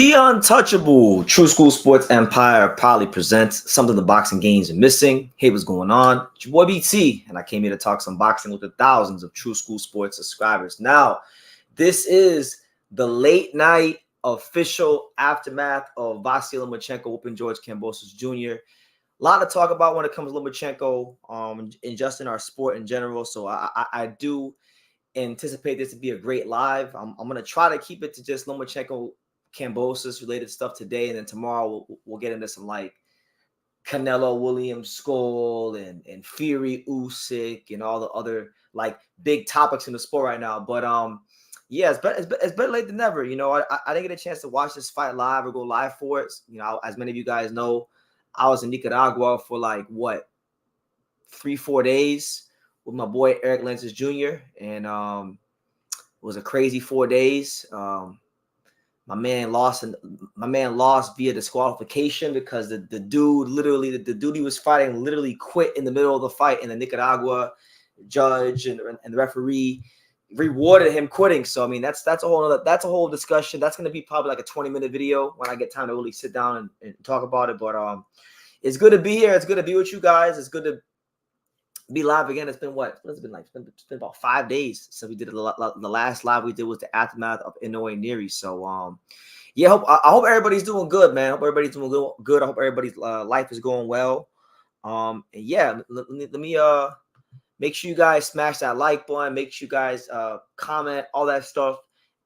The Untouchable True School Sports Empire proudly presents something the boxing games are missing. Hey, what's going on? It's your boy BT, and I came here to talk some boxing with the thousands of True School Sports subscribers. Now, this is the late night official aftermath of Vasyl Lomachenko whooping George Kambosos Jr. A lot to talk about when it comes to Lomachenko and just in our sport in general. So I do anticipate this to be a great live. I'm going to try to keep it to just Lomachenko Kambosos related stuff today, and then tomorrow we'll get into some like Canelo Williams Skull and Fury Usyk and all the other like big topics in the sport right now. But yeah, it's better late than never. You know, I didn't get a chance to watch this fight live or go live for it. You know, as many of you guys know, I was in Nicaragua for like 3-4 days with my boy Eric Lenses Jr. and it was a crazy 4 days. My man lost via disqualification because the dude literally the dude he was fighting literally quit in the middle of the fight, and the Nicaragua judge and the referee rewarded him quitting. So I mean that's a whole discussion. That's gonna be probably like a 20-minute video when I get time to really sit down and talk about it. But it's good to be here. It's good to be with you guys. It's good to be live again. It's been what has it been like? It's been about 5 days since we did the last live we did was the aftermath of Inoue Neri. So yeah, I hope everybody's doing good, man. I hope everybody's doing good. I hope everybody's life is going well. And yeah, let me make sure you guys smash that like button. Make sure you guys comment, all that stuff,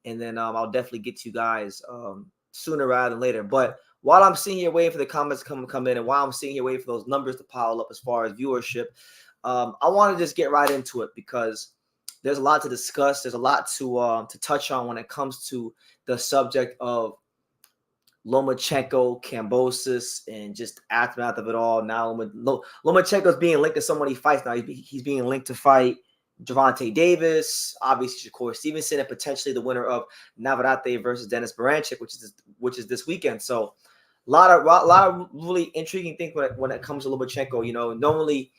and then I'll definitely get to you guys sooner rather than later. But while I'm sitting here waiting for the comments to come in, and while I'm sitting here waiting for those numbers to pile up as far as viewership, I want to just get right into it because there's a lot to discuss. There's a lot to touch on when it comes to the subject of Lomachenko, Kambosos, and just aftermath of it all. Now Lomachenko is being linked to so many fights now. He's being linked to fight Gervonta Davis, obviously Shakur Stevenson, and potentially the winner of Navarrete versus Dennis Baranchik, which is this weekend. So a lot of really intriguing things when it comes to Lomachenko. You know, normally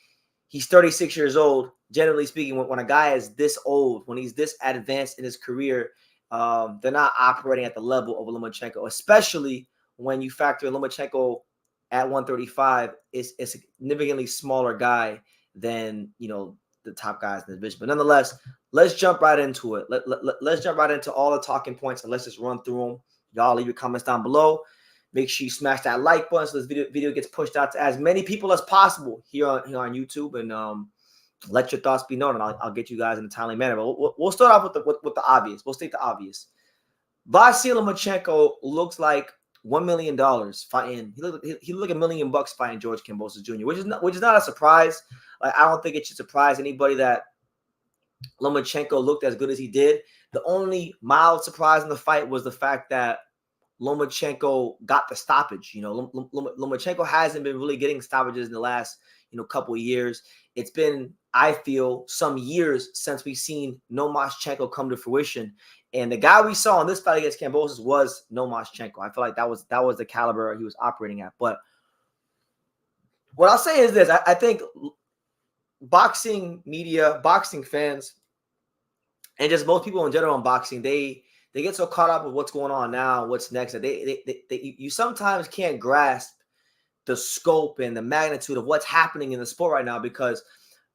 he's 36 years old. Generally speaking, when a guy is this old, when he's this advanced in his career, they're not operating at the level of Lomachenko, especially when you factor in Lomachenko at 135 is a significantly smaller guy than, you know, the top guys in the division. But nonetheless, let's jump right into it. Let's jump right into all the talking points and let's just run through them. Y'all leave your comments down below. Make sure you smash that like button so this video gets pushed out to as many people as possible here on YouTube, and let your thoughts be known, and I'll get you guys in a timely manner. But we'll start off with the obvious. We'll state the obvious. Vasyl Lomachenko looks like $1 million fighting. He looked like $1 million fighting George Kambosos Jr., which is not a surprise. Like, I don't think it should surprise anybody that Lomachenko looked as good as he did. The only mild surprise in the fight was the fact that Lomachenko got the stoppage. You know, Lomachenko hasn't been really getting stoppages in the last, you know, couple of years. It's been, I feel, some years since we've seen Lomachenko come to fruition. And the guy we saw in this fight against Kambosos was Lomachenko. I feel like that was the caliber he was operating at. But what I'll say is this: I think boxing media, boxing fans, and just most people in general in boxing, they get so caught up with what's going on now, what's next, that you sometimes can't grasp the scope and the magnitude of what's happening in the sport right now, because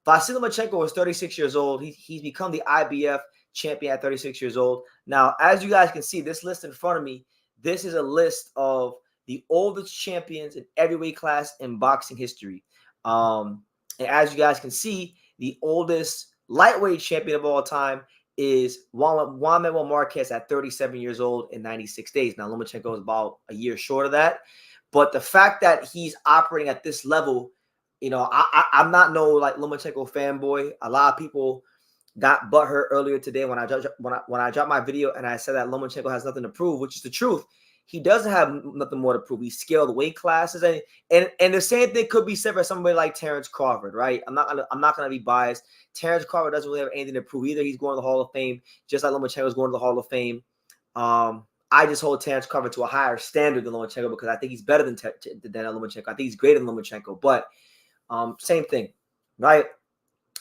Vasyl Lomachenko is 36 years old. He's become the IBF champion at 36 years old. Now, as you guys can see, this list in front of me, this is a list of the oldest champions in every weight class in boxing history. And as you guys can see, the oldest lightweight champion of all time is Juan Manuel Marquez at 37 years old in 96 days. Now, Lomachenko is about a year short of that. But the fact that he's operating at this level, you know, I'm not no like Lomachenko fanboy. A lot of people got butthurt earlier today when I dropped my video and I said that Lomachenko has nothing to prove, which is the truth. He doesn't have nothing more to prove. He scaled weight classes, and the same thing could be said for somebody like Terrence Crawford, right? I'm not gonna be biased. Terrence Crawford doesn't really have anything to prove either. He's going to the Hall of Fame, just like Lomachenko is going to the Hall of Fame. I just hold Terrence Crawford to a higher standard than Lomachenko because I think he's better than Lomachenko. I think he's greater than Lomachenko, but same thing, right?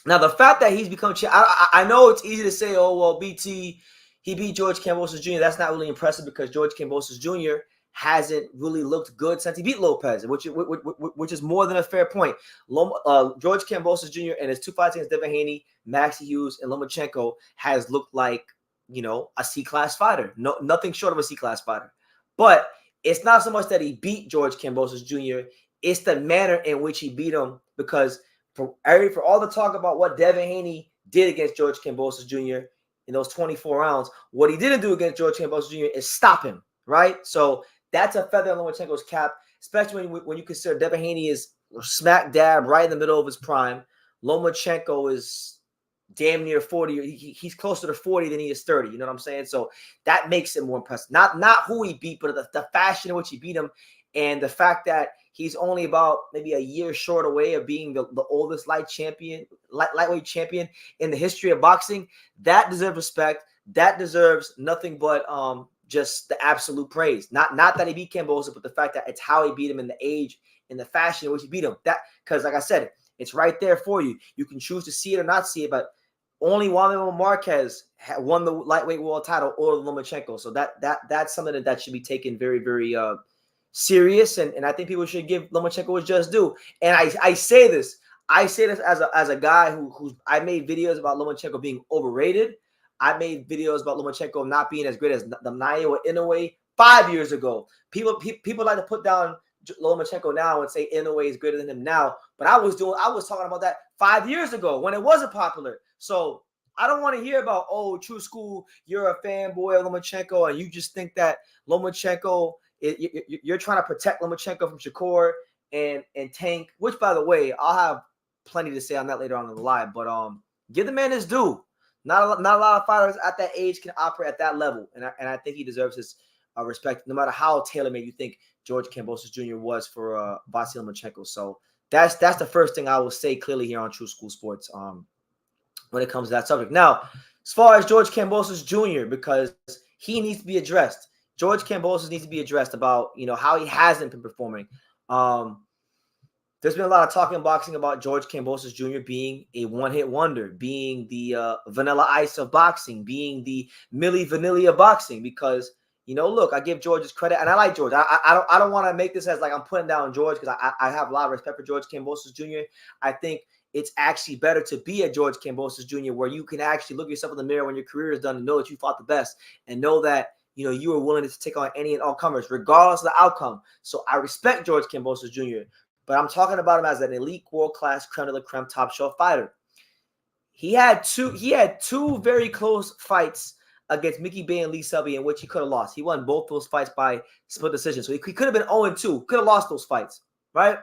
Now, the fact that he's become champ, I know it's easy to say, oh, well, BT, he beat George Kambosos Jr. That's not really impressive because George Kambosos Jr. hasn't really looked good since he beat Lopez, which is more than a fair point. George Kambosos Jr. and his two fights against Devin Haney, Maxie Hughes, and Lomachenko has looked like, a C-class fighter. No, nothing short of a C-class fighter. But it's not so much that he beat George Kambosos Jr. It's the manner in which he beat him, because for all the talk about what Devin Haney did against George Kambosos Jr. in those 24 rounds, what he didn't do against George Kambosos Jr. is stop him, right? So that's a feather in Lomachenko's cap, especially when you consider Devin Haney is smack dab right in the middle of his prime. Lomachenko is damn near 40. He's closer to 40 than he is 30. You know what I'm saying? So that makes it more impressive. Not who he beat, but the fashion in which he beat him, and the fact that he's only about maybe a year short away of being the oldest lightweight champion in the history of boxing. That deserves respect. That deserves nothing but just the absolute praise. Not that he beat Kambosos, but the fact that it's how he beat him in the age, in the fashion in which he beat him. That, because like I said, it's right there for you. You can choose to see it or not see it, but only Juan Marquez won the lightweight world title over Lomachenko. So that's something that should be taken very, very serious, and I think people should give Lomachenko his just due. And I say this as a guy who I made videos about Lomachenko being overrated. I made videos about Lomachenko not being as great as the Naoya or Inoue 5 years ago. People like to put down Lomachenko now and say Inoue is greater than him now, but I was talking about that 5 years ago when it wasn't popular. So I don't want to hear about, oh, True School, you're a fanboy of Lomachenko and you just think that Lomachenko, you're trying to protect Lomachenko from Shakur and Tank, which, by the way, I'll have plenty to say on that later on in the live, but give the man his due. Not a lot of fighters at that age can operate at that level, and I think he deserves his respect, no matter how tailor-made you think George Kambosos Jr. was for Vasyl Lomachenko. So that's the first thing I will say clearly here on True School Sports when it comes to that subject. Now, as far as George Kambosos Jr., because he needs to be addressed. George Kambosos needs to be addressed about, how he hasn't been performing. There's been a lot of talking in boxing about George Kambosos Jr. being a one-hit wonder, being the Vanilla Ice of boxing, being the Milli Vanilli of boxing, because, look, I give George his credit, and I like George. I don't want to make this as like I'm putting down George, because I have a lot of respect for George Kambosos Jr. I think it's actually better to be a George Kambosos Jr., where you can actually look yourself in the mirror when your career is done and know that you fought the best, and know that you were willing to take on any and all comers, regardless of the outcome. So I respect George Kambosos Jr., but I'm talking about him as an elite, world-class, creme de la creme, top shelf fighter. He had two very close fights against Mickey Bay and Lee Selby in which he could have lost. He won both those fights by split decision. So he could have been 0-2, could have lost those fights, right?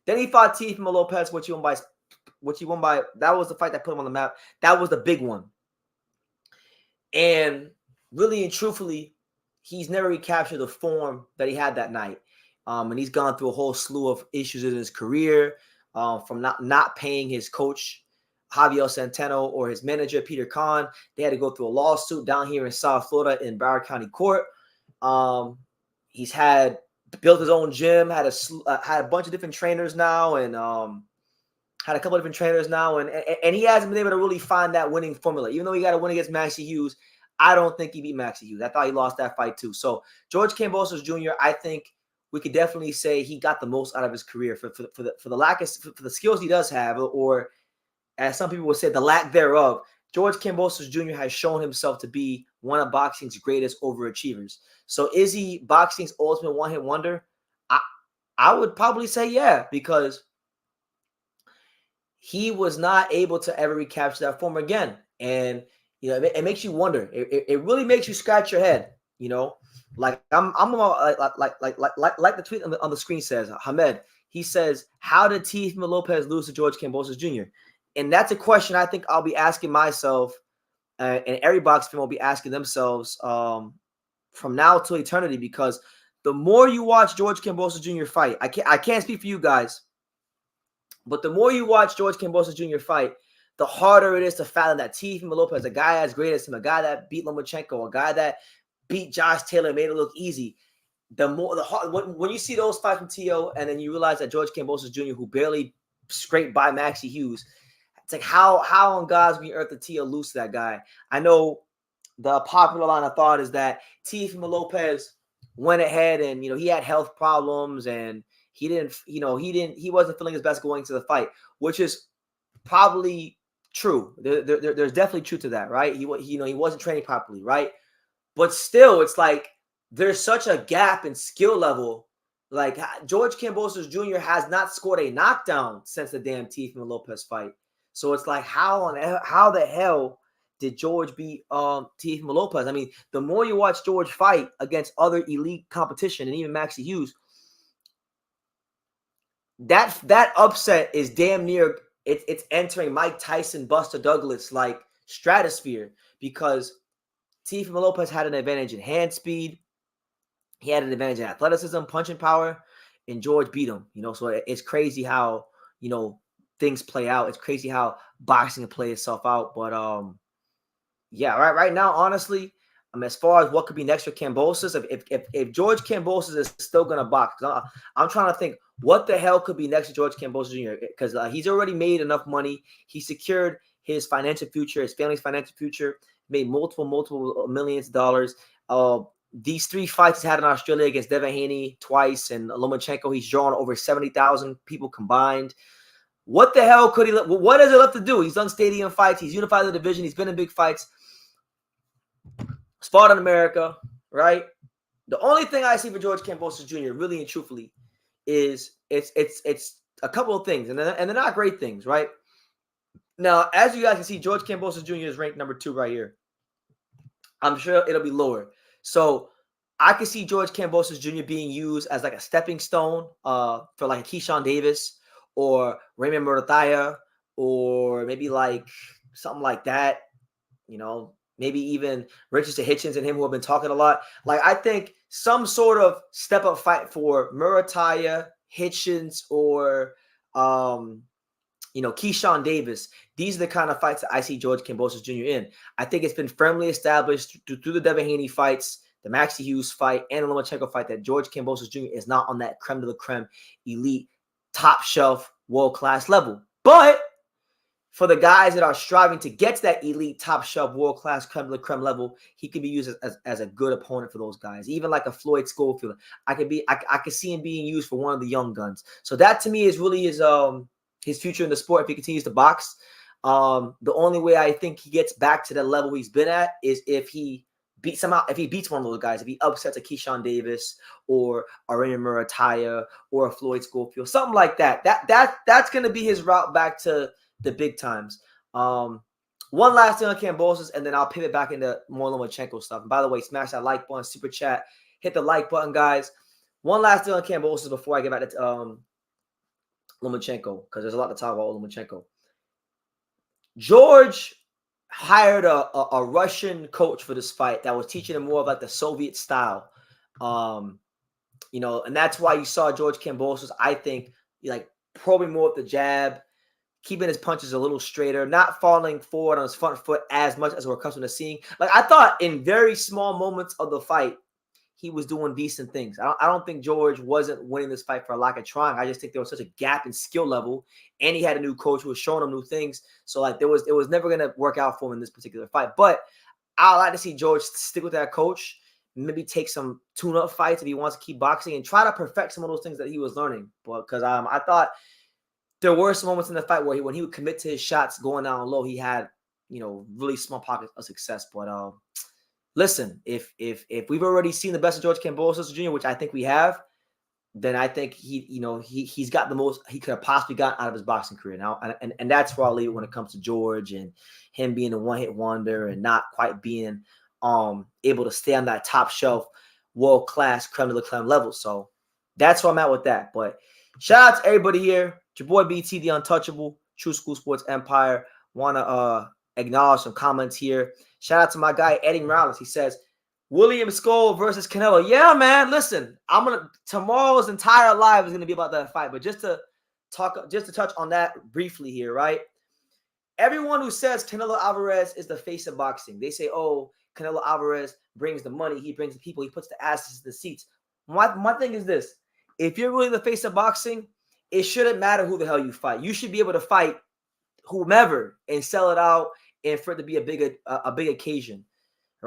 Then he fought Teofimo Lopez, which he won by. That was the fight that put him on the map. That was the big one. And really and truthfully, he's never recaptured the form that he had that night. And he's gone through a whole slew of issues in his career, from not paying his coach, Javier Centeno, or his manager, Peter Kahn. They had to go through a lawsuit down here in South Florida in Broward County Court. He's built his own gym, had a bunch of different trainers now, and had a couple of different trainers now, and he hasn't been able to really find that winning formula. Even though he got a win against Maxie Hughes, I don't think he beat Maxie Hughes. I thought he lost that fight too. So George Kambosos Jr., I think we could definitely say he got the most out of his career for the skills he does have, or as some people would say, the lack thereof. George Kambosos Jr. has shown himself to be one of boxing's greatest overachievers. So is he boxing's ultimate one-hit wonder? I would probably say yeah, because he was not able to ever recapture that form again. And it makes you wonder. It really makes you scratch your head. Like I'm like the tweet on the screen says, Hamed. He says, "How did Teofimo Lopez lose to George Kambosos Jr.?" And that's a question I think I'll be asking myself, and every box fan will be asking themselves from now till eternity. Because the more you watch George Kambosos Jr. fight, I can't speak for you guys, but the more you watch George Kambosos Jr. fight, the harder it is to fathom that Teofimo Lopez, a guy as great as him, a guy that beat Lomachenko, a guy that beat Josh Taylor, made it look easy. When you see those fights from T.O. and then you realize that George Kambosos Jr., who barely scraped by Maxie Hughes, it's like how on God's green earth did T.O. lose to that guy? I know the popular line of thought is that Teofimo Lopez went ahead and, he had health problems and he wasn't feeling his best going to the fight, which is probably true. There's definitely truth to that, right? He wasn't training properly, right? But still, it's like there's such a gap in skill level. Like George Kambosos Jr. has not scored a knockdown since the damn Teofimo Lopez fight. So it's like how the hell did George beat Teofimo Lopez? I mean, the more you watch George fight against other elite competition and even Maxie Hughes, that upset is damn near it's entering Mike Tyson, Buster Douglas like stratosphere, because Teofimo Lopez had an advantage in hand speed. He had an advantage in athleticism, punching power, and George beat him. So it's crazy how, things play out. It's crazy how boxing can play itself out. But yeah, right now, honestly, as far as what could be next for Kambosos, if George Kambosos is still gonna box, I'm trying to think what the hell could be next to George Kambosos Jr. Because he's already made enough money. He secured his financial future, his family's financial future, made multiple millions of dollars. These 3 fights he's had in Australia against Devin Haney twice and Lomachenko, he's drawn over 70,000 people combined. What the hell could he? What is it left to do? He's done stadium fights. He's unified the division. He's been in big fights. Fought in America, right? The only thing I see for George Kambosos Jr. really and truthfully is it's a couple of things, and they're not great things, right? Now, as you guys can see, George Kambosos Jr. is ranked number 2 right here. I'm sure it'll be lower. So I could see George Kambosos Jr. being used as like a stepping stone for like a Keyshawn Davis or Raymond Murataya, or maybe like something like that. Maybe even Richardson Hitchens and him, who have been talking a lot. Like, I think some sort of step up fight for Murataya, Hitchens, or Keyshawn Davis. These are the kind of fights that I see George Kambosos Jr. in. I think it's been firmly established through the Devin Haney fights, the Maxie Hughes fight, and the Lomachenko fight that George Kambosos Jr. is not on that creme de la creme, elite, top shelf, world-class level. But for the guys that are striving to get to that elite, top shelf, world-class, creme de la creme level, he could be used as a good opponent for those guys. Even like a Floyd Schofield, I could see him being used for one of the young guns. So that to me is really his future in the sport if he continues to box. The only way I think he gets back to the level he's been at is if he beats one of those guys, if he upsets a Keyshawn Davis or a Raymond Murataya or a Floyd Schofield, something like that. That's going to be his route back to the big times. One last thing on Kambosos, and then I'll pivot back into more Lomachenko stuff. And by the way, smash that like button, super chat, hit the like button, guys. One last thing on Kambosos before I get back to Lomachenko, because there's a lot to talk about Lomachenko. George hired a Russian coach for this fight that was teaching him more of like the Soviet style. And that's why you saw George Kambosos, I think, like probing more with the jab, keeping his punches a little straighter, not falling forward on his front foot as much as we're accustomed to seeing. Like, I thought in very small moments of the fight, he was doing decent things. I don't think George wasn't winning this fight for a lack of trying. I just think there was such a gap in skill level, and he had a new coach who was showing him new things. So like it was never gonna work out for him in this particular fight. But I'd like to see George stick with that coach, maybe take some tune-up fights if he wants to keep boxing, and try to perfect some of those things that he was learning. But because I thought there were some moments in the fight where when he would commit to his shots going down low, he had really small pockets of success. But listen, if we've already seen the best of George Kambosos Jr., which I think we have, then I think he's got the most he could have possibly gotten out of his boxing career now, and that's where I'll leave it when it comes to George and him being a one-hit wonder and not quite being able to stay on that top shelf, world-class, creme de la creme level. So that's where I'm at with that. But shout out to everybody here. It's your boy BT, the Untouchable, True School Sports Empire. Want to acknowledge some comments here. Shout out to my guy Eddie Morales. He says, William Skull versus Canelo. Yeah, man. Listen, tomorrow's entire live is gonna be about that fight. But just to touch on that briefly here, right? Everyone who says Canelo Alvarez is the face of boxing, they say, oh, Canelo Alvarez brings the money, he brings the people, he puts the asses in the seats. My thing is this: if you're really the face of boxing, it shouldn't matter who the hell you fight. You should be able to fight whomever and sell it out, and for it to be a big occasion.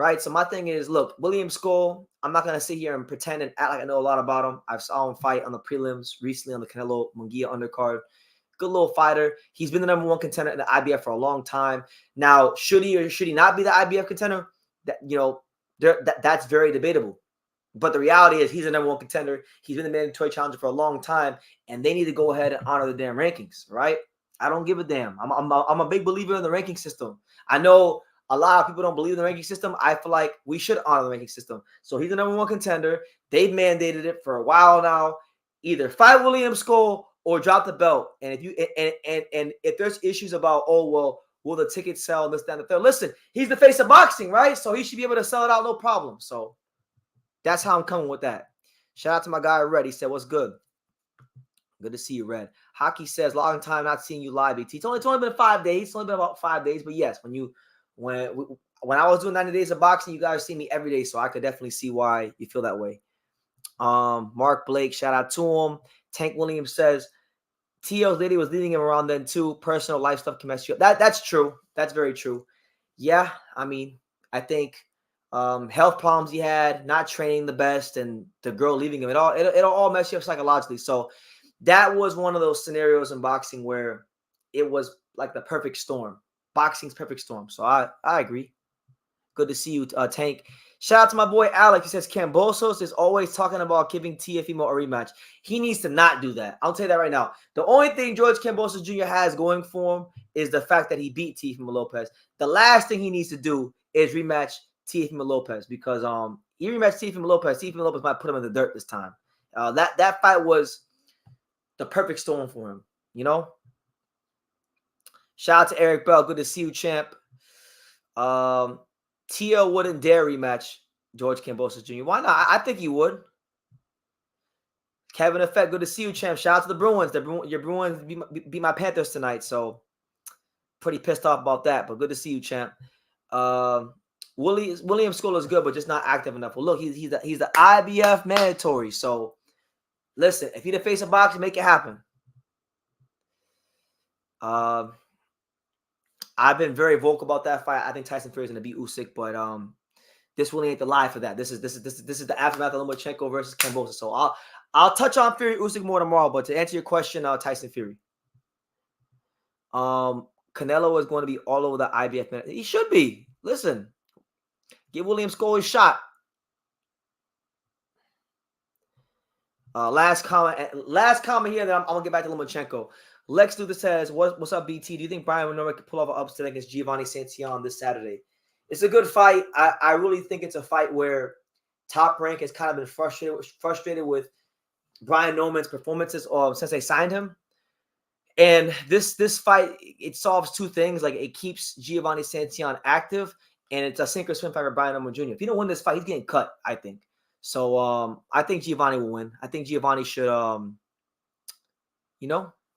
right? So my thing is, look, William Skull, I'm not going to sit here and pretend and act like I know a lot about him. I saw him fight on the prelims recently on the Canelo Munguia undercard. Good little fighter. He's been the number one contender in the IBF for a long time. Now, should he or should he not be the IBF contender? That's very debatable. But the reality is he's the number one contender. He's been the mandatory challenger for a long time, and they need to go ahead and honor the damn rankings, right? I don't give a damn. I'm a big believer in the ranking system. I know a lot of people don't believe in the ranking system. I feel like we should honor the ranking system. So he's the number one contender. They've mandated it for a while now. Either fight William Skull or drop the belt. And if you and if there's issues about, oh, well, will the tickets sell, this, that, and the third? Listen, he's the face of boxing, right? So he should be able to sell it out, no problem. So that's how I'm coming with that. Shout out to my guy Red. He said, "What's good? Good to see you, Red." Hockey says, "Long time not seeing you live, BT." It's only been 5 days. It's only been about 5 days. But yes, when I was doing 90 days of boxing, you guys see me every day, so I could definitely see why you feel that way. Mark Blake, shout out to him. Tank Williams says, "T.O.'s lady was leading him around then too. Personal life stuff can mess you up." That's true. That's very true. Yeah, I mean, I think health problems he had, not training the best, and the girl leaving him, it'll all mess you up psychologically. So that was one of those scenarios in boxing where it was like the perfect storm. Boxing's perfect storm. So I agree. Good to see you, Tank. Shout out to my boy Alex. He says Kambosos is always talking about giving Teofimo a rematch. He needs to not do that. I'll tell you that right now. The only thing George Kambosos Jr. has going for him is the fact that he beat Teofimo Lopez. The last thing he needs to do is rematch Teofimo Lopez, because he rematched Teofimo Lopez. Teofimo Lopez might put him in the dirt this time. That fight was the perfect storm for him, you know? Shout out to Eric Bell. Good to see you, champ. Tio wouldn't dare rematch George Kambosos Jr. Why not? I think he would. Kevin Effect, good to see you, champ. Shout out to the Bruins. Your Bruins beat my Panthers tonight, so pretty pissed off about that, but good to see you, champ. William Skull is good, but just not active enough. Well, look, he's the IBF mandatory, so listen, if he's the face of boxing, make it happen. I've been very vocal about that fight. I think Tyson Fury is going to beat Usyk, but this really ain't the lie for that. This is the aftermath of Lomachenko versus Kambosos. So I'll touch on Fury Usyk more tomorrow. But to answer your question, Tyson Fury. Canelo is going to be all over the IBF man. He should be. Listen, give William Skull a shot. Last comment here. Then I'm gonna get back to Lomachenko. Lex Luthor says, "What's up, BT? Do you think Brian Norman can pull off an upset against Giovanni Santillan this Saturday?" It's a good fight. I really think it's a fight where Top Rank has kind of been frustrated with Brian Norman's performances since they signed him. And this fight, it solves two things. Like, it keeps Giovanni Santillan active, and it's a sink or swim fight for Brian Norman Jr. If he don't win this fight, he's getting cut, I think. So I think Giovanni will win. I think Giovanni should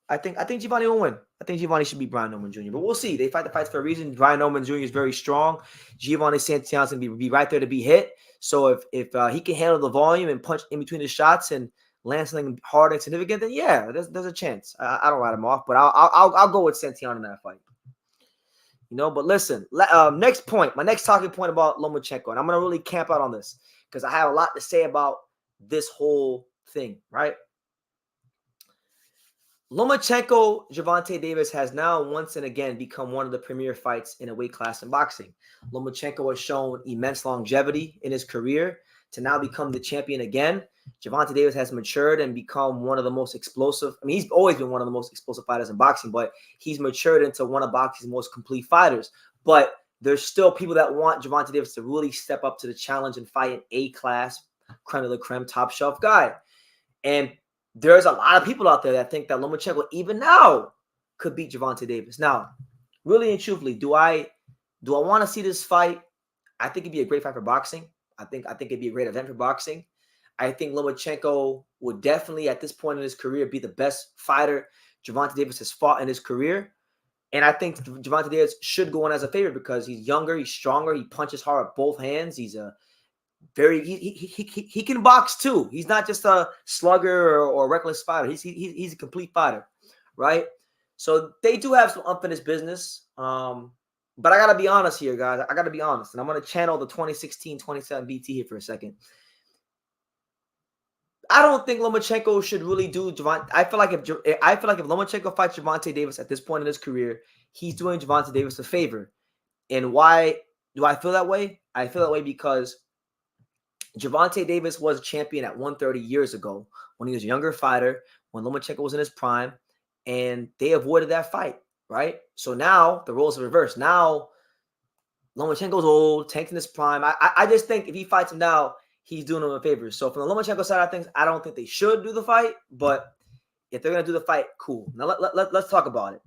I think Giovanni will win. I think Giovanni should beat Brian Norman Jr. But we'll see. They fight the fights for a reason. Brian Norman Jr. is very strong. Giovanni Santillan's going to be right there to be hit. So if he can handle the volume and punch in between the shots and land something hard and significant, then yeah, there's a chance. I don't write him off, but I'll go with Santillan in that fight. But listen, next point, my next talking point about Lomachenko, and I'm going to really camp out on this because I have a lot to say about this whole thing, right? Lomachenko, Gervonta Davis has now once and again become one of the premier fights in a weight class in boxing. Lomachenko has shown immense longevity in his career to now become the champion again. Gervonta Davis has matured and become one of the most explosive. I mean, he's always been one of the most explosive fighters in boxing, but he's matured into one of boxing's most complete fighters. But there's still people that want Gervonta Davis to really step up to the challenge and fight an A-class, creme de la creme, top shelf guy. And there's a lot of people out there that think that Lomachenko, even now, could beat Gervonta Davis. Now, really and truthfully, do I want to see this fight? I think it'd be a great fight for boxing. I think it'd be a great event for boxing. I think Lomachenko would definitely, at this point in his career, be the best fighter Gervonta Davis has fought in his career. And I think Gervonta Davis should go on as a favorite because he's younger, he's stronger, he punches hard with both hands. He's a he can box too. He's not just a slugger or a reckless fighter. He's a complete fighter, right? So they do have some unfinished business. But I gotta be honest here, guys. I gotta be honest, and I'm gonna channel the 2016-27 BT here for a second. I don't think Lomachenko should really do Gervonta. I feel like if Lomachenko fights Gervonta Davis at this point in his career, he's doing Gervonta Davis a favor. And why do I feel that way? I feel that way because Gervonta Davis was a champion at 130 years ago when he was a younger fighter, when Lomachenko was in his prime, and they avoided that fight, right? So now the roles are reversed. Now Lomachenko's old, Tank's in his prime. I just think if he fights him now, he's doing him a favor. So from the Lomachenko side of things, I don't think they should do the fight, but if they're going to do the fight, cool. Now let's talk about it.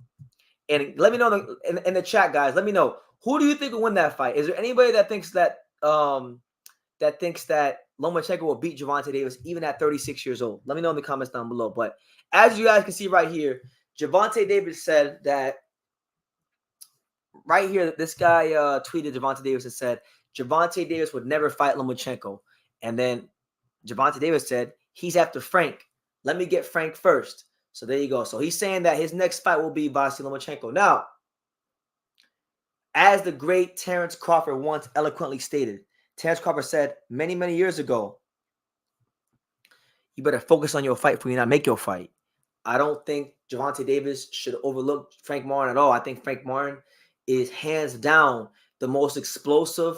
And let me know in the chat, guys. Let me know, who do you think will win that fight? Is there anybody that thinks that Lomachenko will beat Gervonta Davis even at 36 years old? Let me know in the comments down below. But as you guys can see right here, Gervonta Davis said that right here, this guy tweeted Gervonta Davis and said Gervonta Davis would never fight Lomachenko. And then Gervonta Davis said, he's after Frank. Let me get Frank first. So there you go. So he's saying that his next fight will be Vasyl Lomachenko. Now, as the great Terrence Crawford once eloquently stated, Terrence Crawford said many, many years ago, you better focus on your fight before you not make your fight. I don't think Gervonta Davis should overlook Frank Martin at all. I think Frank Martin is hands down the most explosive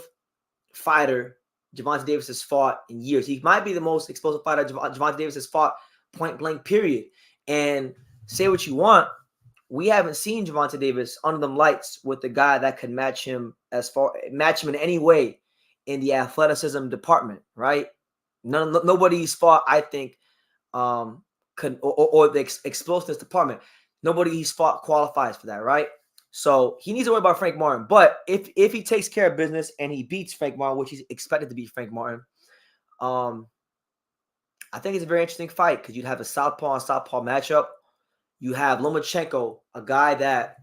fighter Gervonta Davis has fought in years. He might be the most explosive fighter Gervonta Davis has fought, point blank, period. And say what you want, we haven't seen Gervonta Davis under them lights with the guy that could match him in any way in the athleticism department, right? Nobody's fought, I think, or the explosiveness department. Nobody he's fought qualifies for that, right? So he needs to worry about Frank Martin. But if he takes care of business and he beats Frank Martin, which he's expected to beat Frank Martin, I think it's a very interesting fight because you'd have a southpaw and southpaw matchup. You have Lomachenko, a guy that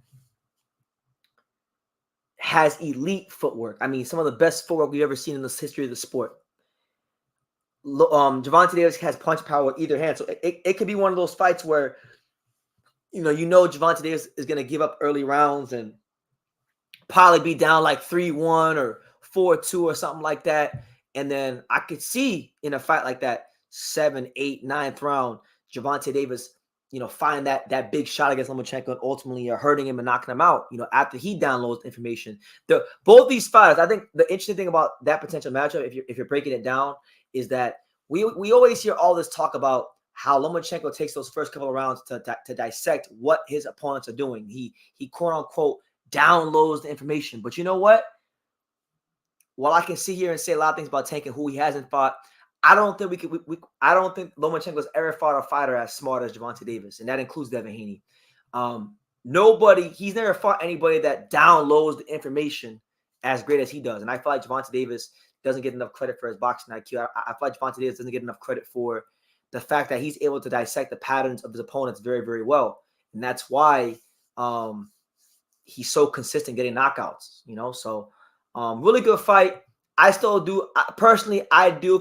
has elite footwork. I mean, some of the best footwork we've ever seen in the history of the sport. Gervonta Davis has punch power with either hand. So it could be one of those fights where, you know Gervonta Davis is going to give up early rounds and probably be down like 3-1 or 4-2 or something like that. And then I could see in a fight like that, 7th, 8th, 9th round, Gervonta Davis, find that big shot against Lomachenko and ultimately hurting him and knocking him out, after he downloads information. Both these fighters, I think the interesting thing about that potential matchup, if you're breaking it down, is that we always hear all this talk about how Lomachenko takes those first couple of rounds to dissect what his opponents are doing. He quote unquote downloads the information. But you know what? While I can sit here and say a lot of things about Tank and who he hasn't fought, I don't think I don't think Lomachenko's ever fought a fighter as smart as Gervonta Davis, and that includes Devin Haney. He's never fought anybody that downloads the information as great as he does. And I feel like Gervonta Davis doesn't get enough credit for his boxing IQ. I feel like Gervonta Davis doesn't get enough credit for the fact that he's able to dissect the patterns of his opponents very, very well. And that's why he's so consistent getting knockouts, So really good fight. I still do personally. I do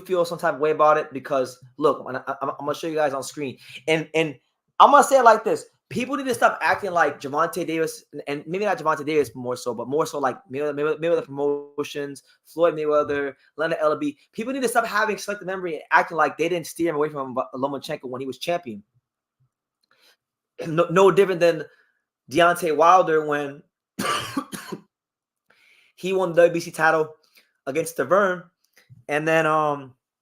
feel some type of way about it because look, I'm gonna show you guys on screen, and I'm gonna say it like this: people need to stop acting like Gervonta Davis, and maybe not Gervonta Davis more so like Mayweather Promotions, Floyd Mayweather, Leonard Ellaby. People need to stop having selective memory and acting like they didn't steer him away from Lomachenko when he was champion. No different than Deontay Wilder when he won the WBC title against Stavern, and then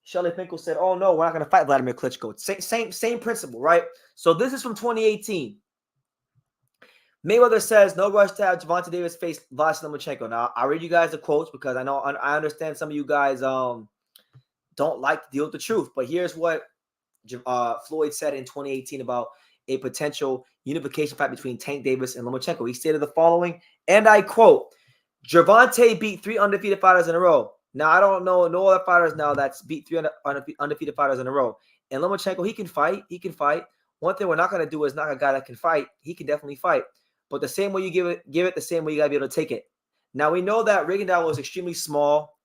Shelly Finkel said, "Oh no, we're not going to fight Vladimir Klitschko." Same principle, right? So this is from 2018. Mayweather says, "No rush to have Gervonta Davis face Vasyl Lomachenko." Now I'll read you guys the quotes because I understand some of you guys don't like to deal with the truth, but here's what Floyd said in 2018 about a potential unification fight between Tank Davis and Lomachenko. He stated the following, and I quote, Gervonta beat 3 undefeated fighters in a row. Now, I don't know no other fighters now that's beat 3 undefeated fighters in a row. And Lomachenko, he can fight. He can fight. One thing we're not going to do is knock a guy that can fight. He can definitely fight. But the same way you give it the same way you got to be able to take it. Now, we know that Rigondeaux was extremely small.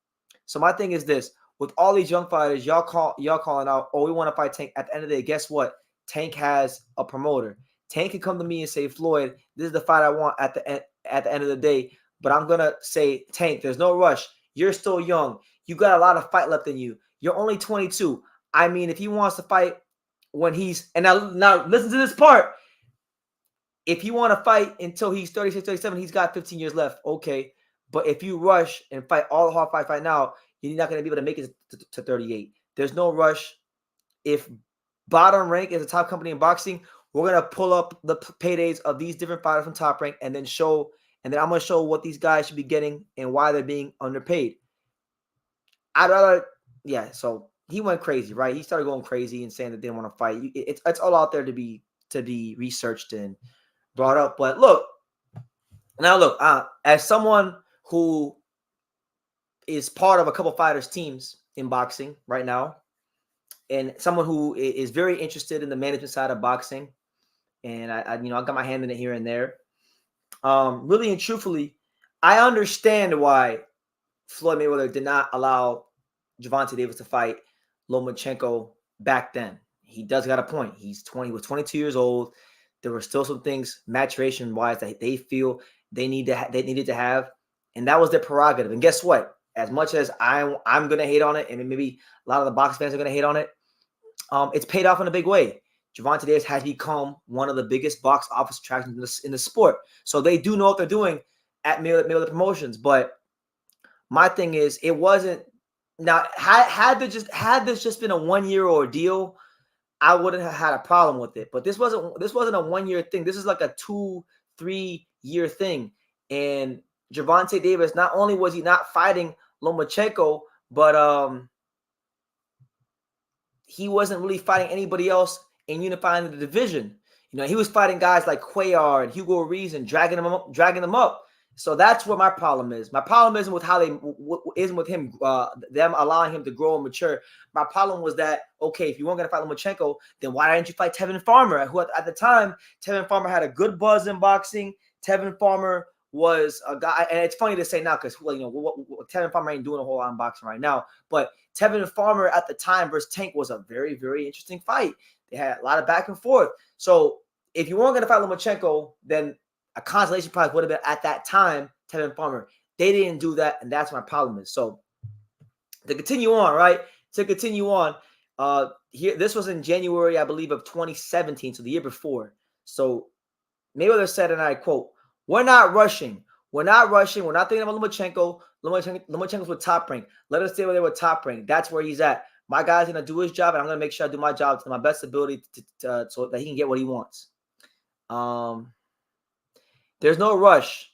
So my thing is this. With all these young fighters, y'all calling out, oh, we want to fight Tank. At the end of the day, guess what? Tank has a promoter. Tank can come to me and say, Floyd, this is the fight I want at the end. at the end of the day. But I'm going to say, Tank, there's no rush. You're still young. You got a lot of fight left in you. You're only 22. I mean, if he wants to fight when he's – and now listen to this part. If you want to fight until he's 36, 37, he's got 15 years left. Okay. But if you rush and fight all the hard fights right now, you're not going to be able to make it to 38. There's no rush. If Bottom Rank is a top company in boxing, we're going to pull up the paydays of these different fighters from Top Rank and then I'm going to show what these guys should be getting and why they're being underpaid. I'd rather, so he went crazy, right? He started going crazy and saying that they didn't want to fight. It's all out there to be researched and brought up. But look, as someone who is part of a couple fighters' teams in boxing right now, and someone who is very interested in the management side of boxing, and I got my hand in it here and there. Really and truthfully, I understand why Floyd Mayweather did not allow Gervonta Davis to fight Lomachenko back then. He does got a point. He was 22 years old. There were still some things maturation-wise that they feel they needed to have, and that was their prerogative. And guess what? As much as I'm going to hate on it, and maybe a lot of the box fans are going to hate on it, it's paid off in a big way. Gervonta Davis has become one of the biggest box office attractions in the sport. So they do know what they're doing at Mayweather Promotions. But my thing is, it wasn't – now, had this just been a one-year ordeal, I wouldn't have had a problem with it. But this wasn't a one-year thing. This is like a 2-3 year thing. And Gervonta Davis, not only was he not fighting Lomachenko, but he wasn't really fighting anybody else in unifying the division. He was fighting guys like Cuellar and Hugo Reeves and dragging them up. So that's what my problem is. My problem isn't with isn't with him, them allowing him to grow and mature. My problem was that, okay, if you weren't going to fight Lomachenko, then why didn't you fight Tevin Farmer? Who at the time, Tevin Farmer had a good buzz in boxing. Tevin Farmer was a guy, and it's funny to say now because Tevin Farmer ain't doing a whole lot in boxing right now. But Tevin Farmer at the time versus Tank was a very, very interesting fight. They had a lot of back and forth. So if you weren't going to fight Lomachenko, then a consolation prize would have been at that time Tevin Farmer. They didn't do that, and that's my problem is. So to continue on, right? Here this was in January, I believe, of 2017, so the year before. So Mayweather said, and I quote, "We're not rushing. We're not rushing. We're not thinking about Lomachenko. Lomachenko's with Top Rank. Let us stay where they were Top Rank. That's where he's at. My guy's going to do his job, and I'm going to make sure I do my job to my best ability so that he can get what he wants." There's no rush.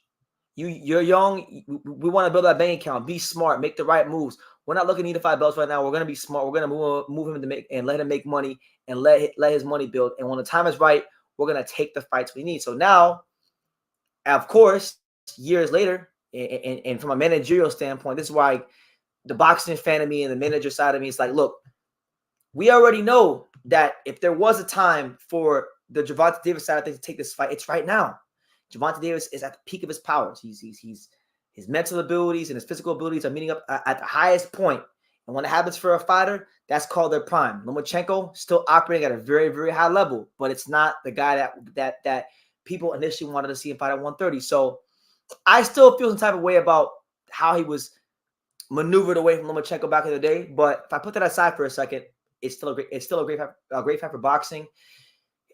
You're young. We want to build that bank account. Be smart. Make the right moves. We're not looking to unify belts right now. We're going to be smart. We're going to move him to make and let him make money and let his money build. And when the time is right, we're going to take the fights we need. So now, of course, years later, and from a managerial standpoint, this is why the boxing fan of me and the manager side of me is like, look, we already know that if there was a time for the Gervonta Davis side of things to take this fight, it's right now. Gervonta Davis is at the peak of his powers. His mental abilities and his physical abilities are meeting up at the highest point. And when it happens for a fighter, that's called their prime. Lomachenko still operating at a very, very high level, but it's not the guy that people initially wanted to see him fight at 130. So I still feel some type of way about how he was maneuvered away from Lomachenko back in the day. But if I put that aside for a second, it's still a great fight for boxing.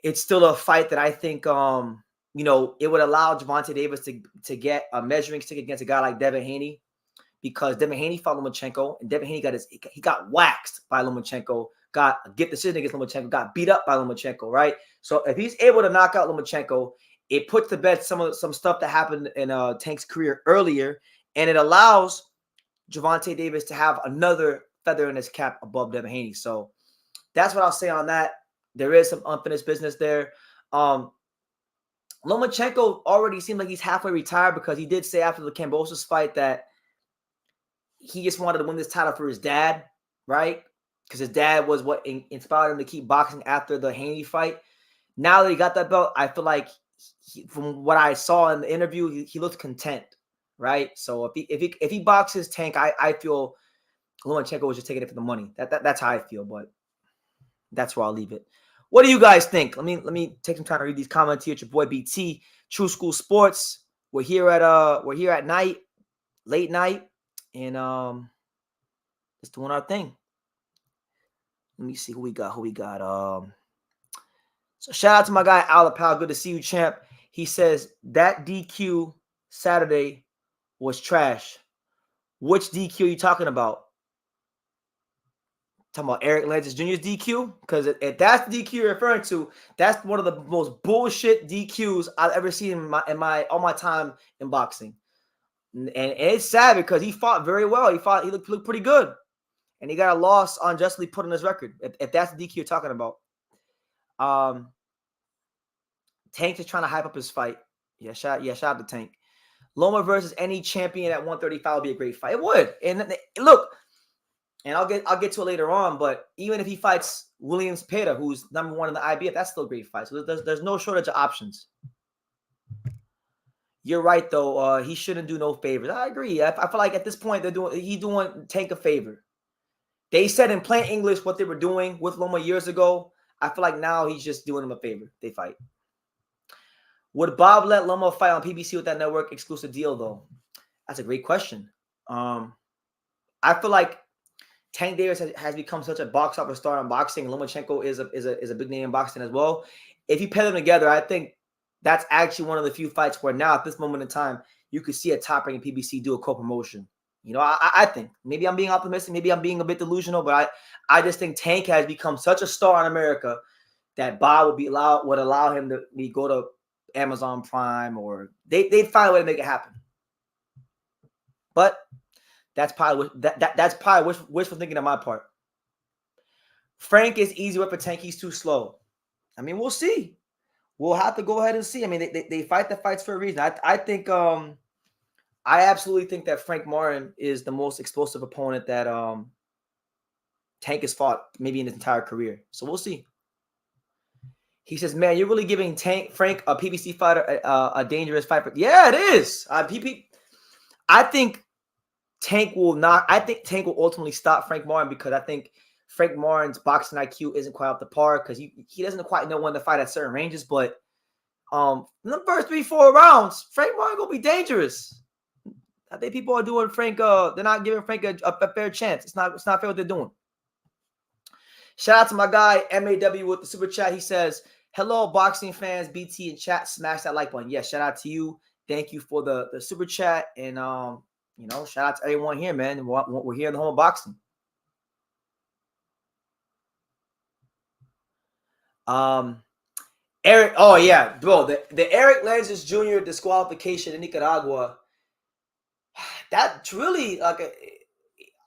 It's still a fight that I think it would allow Gervonta Davis to get a measuring stick against a guy like Devin Haney, because Devin Haney fought Lomachenko, and Devin Haney got waxed by Lomachenko, got a gift decision against Lomachenko, got beat up by Lomachenko, right? So if he's able to knock out Lomachenko, it puts to bed some stuff that happened in Tank's career earlier, and it allows Gervonta Davis to have another feather in his cap above Devin Haney. So that's what I'll say on that. There is some unfinished business there. Lomachenko already seemed like he's halfway retired, because he did say after the Kambosos fight that he just wanted to win this title for his dad, right? Because his dad was what inspired him to keep boxing after the Haney fight. Now that he got that belt, I feel like from what I saw in the interview, he looked content, right? So if he boxes Tank, I feel Lomachenko was just taking it for the money. That's how I feel, but that's where I'll leave it. What do you guys think? Let me take some time to read these comments here. It's your boy BT, True School Sports. we're here at night, late night, and just doing our thing. Let me see who we got. So shout out to my guy Alapal. Good to see you, champ. He says that DQ Saturday was trash. Which DQ are you talking about? Talking about Eric Landis Jr.'s DQ? Because if that's the DQ you're referring to, that's one of the most bullshit DQs I've ever seen in all my time in boxing. And it's sad because he fought very well. He looked pretty good. And he got a loss unjustly put on his record. If that's the DQ you're talking about. Tank is trying to hype up his fight. Shout out to Tank. Loma versus any champion at 135 would be a great fight. It would. And look, and I'll get to it later on, but even if he fights Williams Peta, who's number 1 in the IBF, that's still a great fight. So there's no shortage of options. You're right, though. He shouldn't do no favors. I agree. I feel like at this point he's doing Tank a favor. They said in plain English what they were doing with Loma years ago. I feel like now he's just doing him a favor. They fight. Would Bob let Loma fight on PBC with that network exclusive deal, though? That's a great question. I feel like Tank Davis has become such a box office star in boxing. Lomachenko is a big name in boxing as well. If you pair them together, I think that's actually one of the few fights where now at this moment in time, you could see a top-ranking PBC do a co-promotion. You know, I think maybe I'm being optimistic, maybe I'm being a bit delusional, but I just think Tank has become such a star in America that Bob would allow him to go to Amazon Prime, or they'd find a way to make it happen. But that's probably wishful thinking on my part. Frank is easier for Tank. He's too slow. I mean, we'll see. We'll have to go ahead and see. I mean, they fight the fights for a reason. I think I absolutely think that Frank Martin is the most explosive opponent that Tank has fought maybe in his entire career. So we'll see. He says, "Man, you're really giving Frank, a PBC fighter, a dangerous fight." Yeah, it is. I think Tank will not. I think Tank will ultimately stop Frank Martin because I think Frank Martin's boxing IQ isn't quite up to par because he doesn't quite know when to fight at certain ranges. But in the first 3-4 rounds, Frank Martin gonna be dangerous. I think people are doing Frank. They're not giving Frank a fair chance. It's not fair what they're doing. Shout out to my guy MAW with the super chat. He says, "Hello, boxing fans. BT in chat. Smash that like button." Yeah, shout out to you. Thank you for the super chat, and shout out to everyone here, man. We're here in the home of boxing. Eric. Oh yeah, bro. The Eric Lanzis Jr. disqualification in Nicaragua. That's really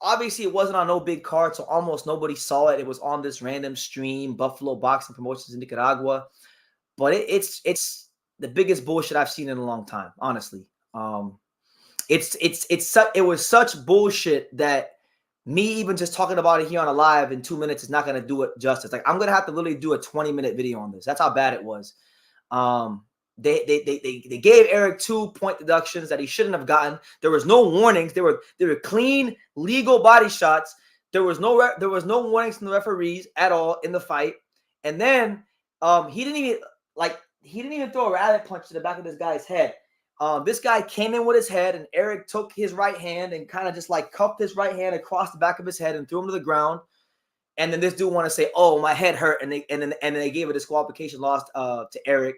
obviously it wasn't on no big card, so almost nobody saw it. It was on this random stream, Buffalo Boxing Promotions in Nicaragua. But it's the biggest bullshit I've seen in a long time, honestly. It was such bullshit that me even just talking about it here on a live in 2 minutes is not going to do it justice. Like, I'm going to have to literally do a 20-minute video on this. That's how bad it was. They gave Eric 2-point deductions that he shouldn't have gotten. There was no warnings. They were clean, legal body shots. There was no warnings from the referees at all in the fight. And then he didn't even throw a rabbit punch to the back of this guy's head. This guy came in with his head, and Eric took his right hand and kind of just like cupped his right hand across the back of his head and threw him to the ground. And then this dude want to say, "Oh, my head hurt," and then they gave a disqualification loss to Eric.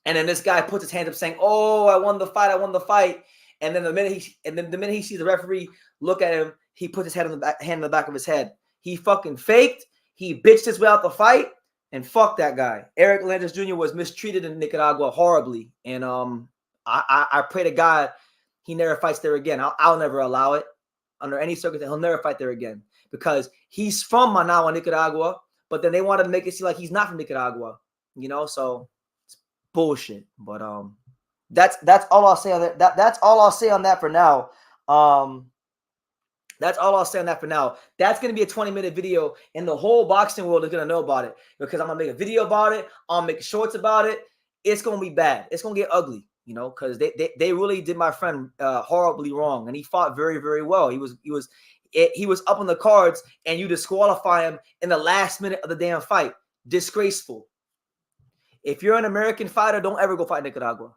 And then this guy puts his hands up saying, "Oh, I won the fight." And then the minute he sees the referee look at him, he puts his hand in the back of his head. He fucking faked. He bitched his way out the fight, and fuck that guy. Eric Landis Jr. was mistreated in Nicaragua horribly, and I pray to God he never fights there again. I'll never allow it under any circumstance. He'll never fight there again because he's from Managua, Nicaragua, but then they wanted to make it seem like he's not from Nicaragua, so it's bullshit. But that's all I'll say on that. That's all I'll say on that for now. That's all I'll say on that for now. That's going to be a 20-minute video, and the whole boxing world is going to know about it because I'm going to make a video about it. I'll make shorts about it. It's going to be bad. It's going to get ugly, because they really did my friend horribly wrong, and he fought very, very well. He was up on the cards, and you disqualify him in the last minute of the damn fight. Disgraceful. If you're an American fighter, don't ever go fight Nicaragua.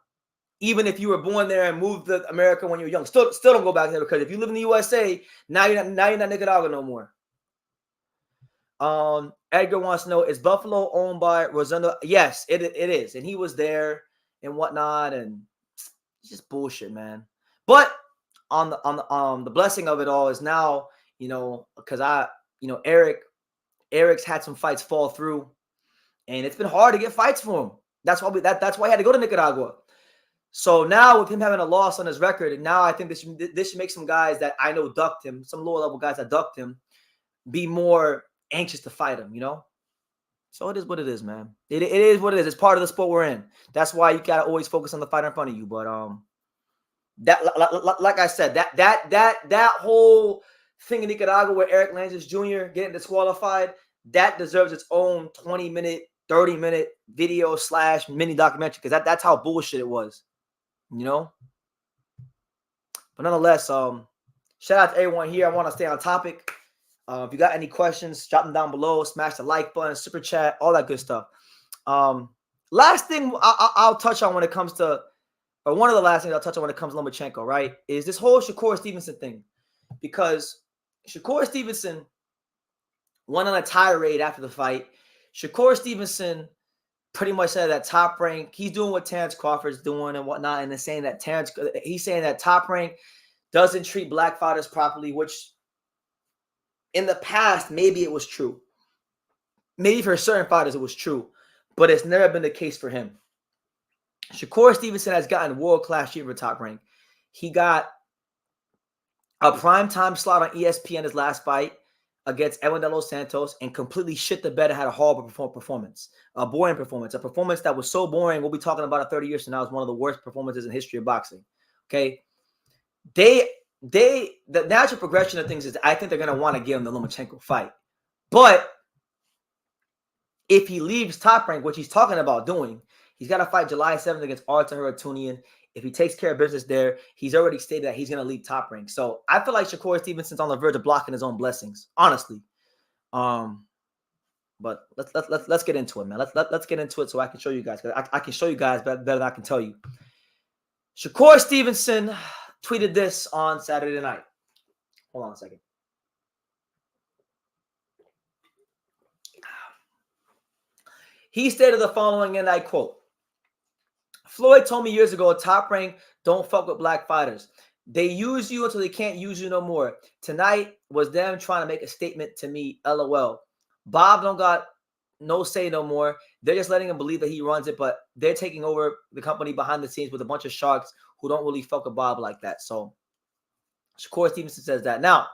even if you were born there and moved to America when you were young. Still don't go back there, because if you live in the USA, now you're not Nicaragua no more. Edgar wants to know, is Buffalo owned by Rosendo? Yes, it is, and he was there and whatnot, and it's just bullshit, man. But on the blessing of it all is now, because Eric's had some fights fall through, and it's been hard to get fights for him. That's why that's why he had to go to Nicaragua. So now with him having a loss on his record, and now I think this should make some guys that I know ducked him, some lower level guys that ducked him, be more anxious to fight him, So it is what it is, man. It is what it is. It's part of the sport we're in. That's why you gotta always focus on the fighter in front of you. But that, like I said, that whole thing in Nicaragua where Eric Langes Jr. getting disqualified, that deserves its own 20-minute, 30-minute video / mini documentary, because that's how bullshit it was, But nonetheless, shout out to everyone here. I want to stay on topic. If you got any questions, drop them down below. Smash the like button, super chat, all that good stuff. Last thing I'll touch on when it comes to, or one of the last things I'll touch on when it comes to Lomachenko, right, is this whole Shakur Stevenson thing. Because Shakur Stevenson went on a tirade after the fight. Shakur Stevenson pretty much said that Top Rank, he's doing what Terrence Crawford's doing and whatnot, and then saying that he's saying that Top Rank doesn't treat black fighters properly, which in the past, maybe it was true. Maybe for certain fighters it was true, but it's never been the case for him. Shakur Stevenson has gotten world-class treatment for Top Rank. He got a primetime slot on ESPN his last fight against Edwin De Los Santos and completely shit the bed and had a horrible performance, a boring performance, a performance that was so boring, we'll be talking about it 30 years from now, is one of the worst performances in the history of boxing. Okay? The natural progression of things is I think they're going to want to give him the Lomachenko fight. But if he leaves Top Rank, which he's talking about doing, he's got to fight July 7th against Artur Haratunian. If he takes care of business there, he's already stated that he's going to leave Top Rank. So I feel like Shakur Stevenson's on the verge of blocking his own blessings, honestly. But let's get into it, man. Let's get into it so I can show you guys. I can show you guys better than I can tell you. Shakur Stevenson tweeted this on Saturday night. Hold on a second. He stated the following, and I quote, "Floyd told me years ago, Top Rank don't fuck with black fighters. They use you until they can't use you no more. Tonight was them trying to make a statement to me, LOL. Bob don't got no say no more. They're just letting him believe that he runs it, but they're taking over the company behind the scenes with a bunch of sharks who don't really fuck with Bob like that." So Shakur Stevenson says that. Now,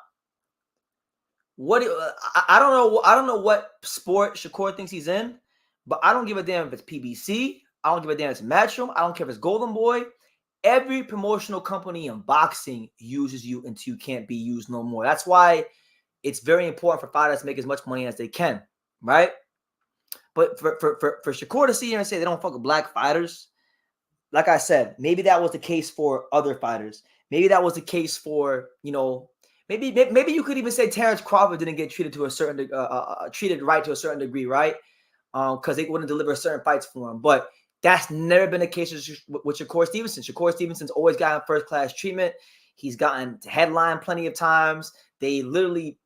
I don't know what sport Shakur thinks he's in, but I don't give a damn if it's PBC. I don't give a damn if it's Matchroom. I don't care if it's Golden Boy. Every promotional company in boxing uses you until you can't be used no more. That's why it's very important for fighters to make as much money as they can, right? But for Shakur to sit here and say they don't fuck with black fighters, like I said, maybe that was the case for other fighters. Maybe that was the case for, maybe you could even say Terrence Crawford didn't get treated to a certain treated right to a certain degree, right? Because they wouldn't deliver certain fights for him. But that's never been the case with Shakur Stevenson. Shakur Stevenson's always gotten first-class treatment. He's gotten headline plenty of times. They literally,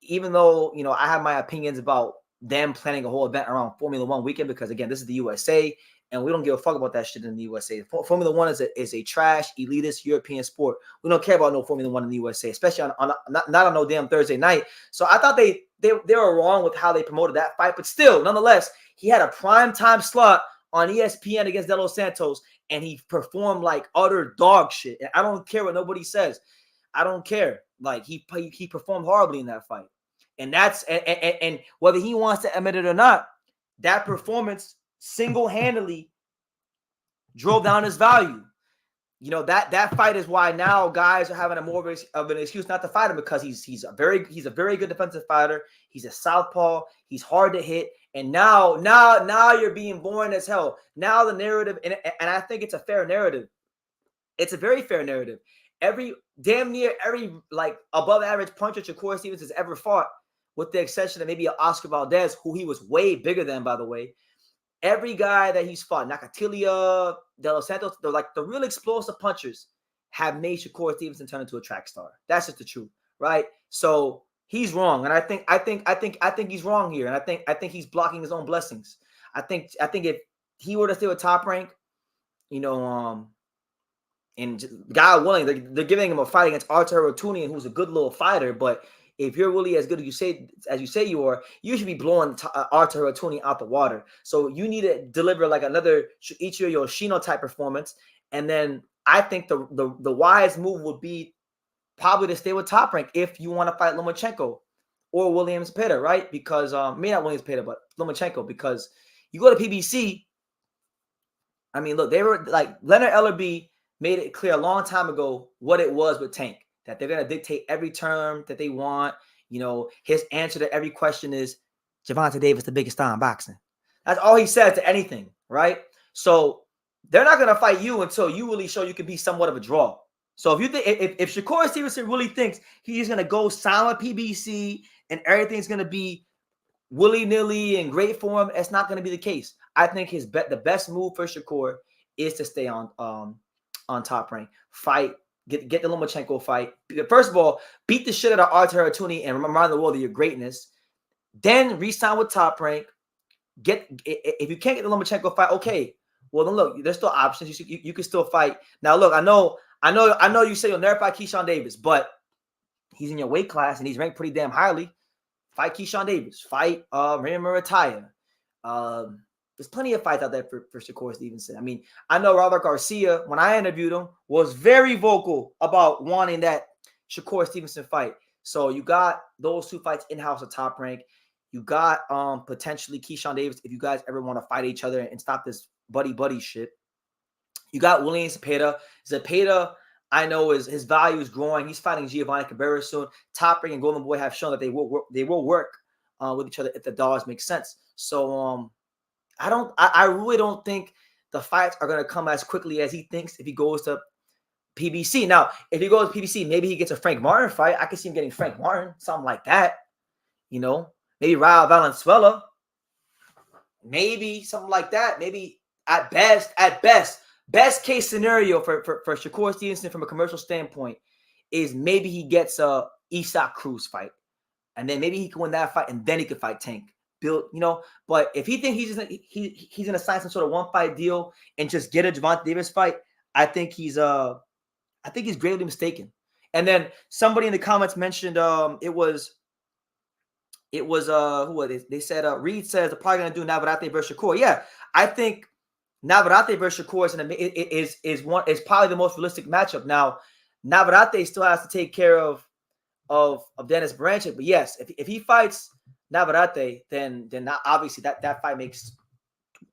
even though, I have my opinions about them planning a whole event around Formula One weekend, because, again, this is the USA, and we don't give a fuck about that shit in the USA. Formula One is a trash, elitist European sport. We don't care about no Formula One in the USA, especially not on no damn Thursday night. So I thought they were wrong with how they promoted that fight. But still, nonetheless, he had a primetime slot on ESPN against De Los Santos, and he performed like utter dog shit. And I don't care what nobody says. I don't care. Like, he performed horribly in that fight. And that's and whether he wants to admit it or not, that performance single-handedly drove down his value. That fight is why now guys are having a more of an excuse not to fight him, because he's a very good defensive fighter. He's a southpaw. He's hard to hit. And now you're being boring as hell. Now the narrative, and I think it's a fair narrative. It's a very fair narrative. Damn near every like above average puncher Shakur Stevens has ever fought, with the exception of maybe Oscar Valdez, who he was way bigger than, by the way. Every guy that he's fought, Nakatilia, De Los Santos, they're like the real explosive punchers have made Shakur Stevenson turn into a track star. That's just the truth, right? So he's wrong, and I think he's wrong here, and I think he's blocking his own blessings. I think if he were to stay with Top Rank, you know, and God willing, they're giving him a fight against Artur Rotunian, who's a good little fighter. But if you're really as good as you say you are, you should be blowing Artur Rotunian out the water. So you need to deliver like another Ichiro Yoshino type performance. And then I think the wise move would be probably to stay with Top Rank if you want to fight Lomachenko or Williams Pitta, right? Because maybe not Williams Pitta, but Lomachenko, because you go to PBC. I mean, look, they were like Leonard Ellerby made it clear a long time ago what it was with Tank, that they're going to dictate every term that they want. You know, his answer to every question is Gervonta Davis, the biggest star in boxing. That's all he said to anything, right? So they're not going to fight you until you really show you can be somewhat of a draw. So if you think if Shakur Stevenson really thinks he's going to go silent PBC and everything's going to be willy-nilly and great for him, it's not going to be the case. I think the best move for Shakur is to stay on Top Rank, fight, get the Lomachenko fight. First of all, beat the shit out of Artur Rotunian and remind the world of your greatness. Then re-sign with Top Rank. If you can't get the Lomachenko fight, okay. Well then look, there's still options. You can still fight. Now look, I know you say you'll never fight Keyshawn Davis, but he's in your weight class and he's ranked pretty damn highly. Fight Keyshawn Davis. Fight Raymond Murataya. There's plenty of fights out there for Shakur Stevenson. I mean, I know Robert Garcia, when I interviewed him, was very vocal about wanting that Shakur Stevenson fight. So you got those two fights in-house at Top Rank. You got potentially Keyshawn Davis if you guys ever want to fight each other and stop this buddy shit. You got William Zepeda. Zepeda, I know his value is growing. He's fighting Giovanni Cabrera soon. Top Rank and Golden Boy have shown that they will work with each other if the dollars make sense. So I really don't think the fights are going to come as quickly as he thinks if he goes to PBC. Now, if he goes to PBC, maybe he gets a Frank Martin fight. I could see him getting Frank Martin, something like that. You know, maybe Raul Valenzuela. Maybe something like that. Maybe at best case scenario for Shakur Stevenson from a commercial standpoint is maybe he gets a Isaac Cruz fight. And then maybe he can win that fight and then he could fight Tank. But if he thinks he's gonna sign some sort of one fight deal and just get a Gervonta Davis fight, I think he's gravely mistaken. And then somebody in the comments mentioned it was who was it? They said Reed says they're probably gonna do Navarrete versus Shakur. Yeah, I think Navarrete versus Shakur is probably the most realistic matchup. Now, Navarrete still has to take care of Dennis Branchik, but yes, if he fights Navarrete, then obviously that fight makes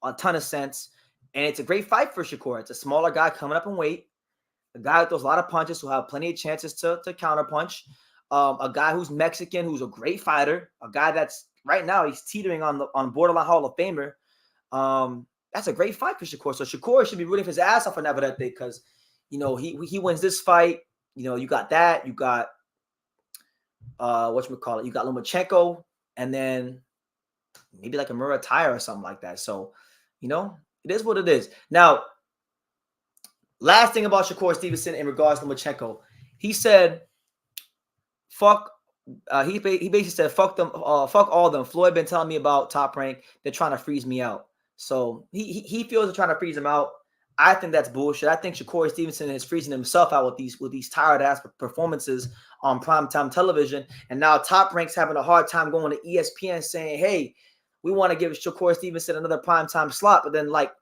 a ton of sense, and it's a great fight for Shakur. It's a smaller guy coming up in weight, a guy that throws a lot of punches, who have plenty of chances to counterpunch, a guy who's Mexican, who's a great fighter, a guy that's right now he's teetering on borderline Hall of Famer. That's a great fight for Shakur. So Shakur should be rooting for his ass off for Navarrete because he wins this fight. You got that, you got whatchamacallit, you got Lomachenko. And then maybe like a Murataya or something like that. So, it is what it is. Now, last thing about Shakur Stevenson in regards to Lomachenko, he said, fuck, he basically said, fuck them, fuck all of them. Floyd been telling me about Top Rank. They're trying to freeze me out. So he feels they're trying to freeze him out. I think that's bullshit. I think Shakur Stevenson is freezing himself out with these tired ass performances on primetime television. And now Top Rank's having a hard time going to ESPN saying, hey, we want to give Shakur Stevenson another primetime slot. But then, like,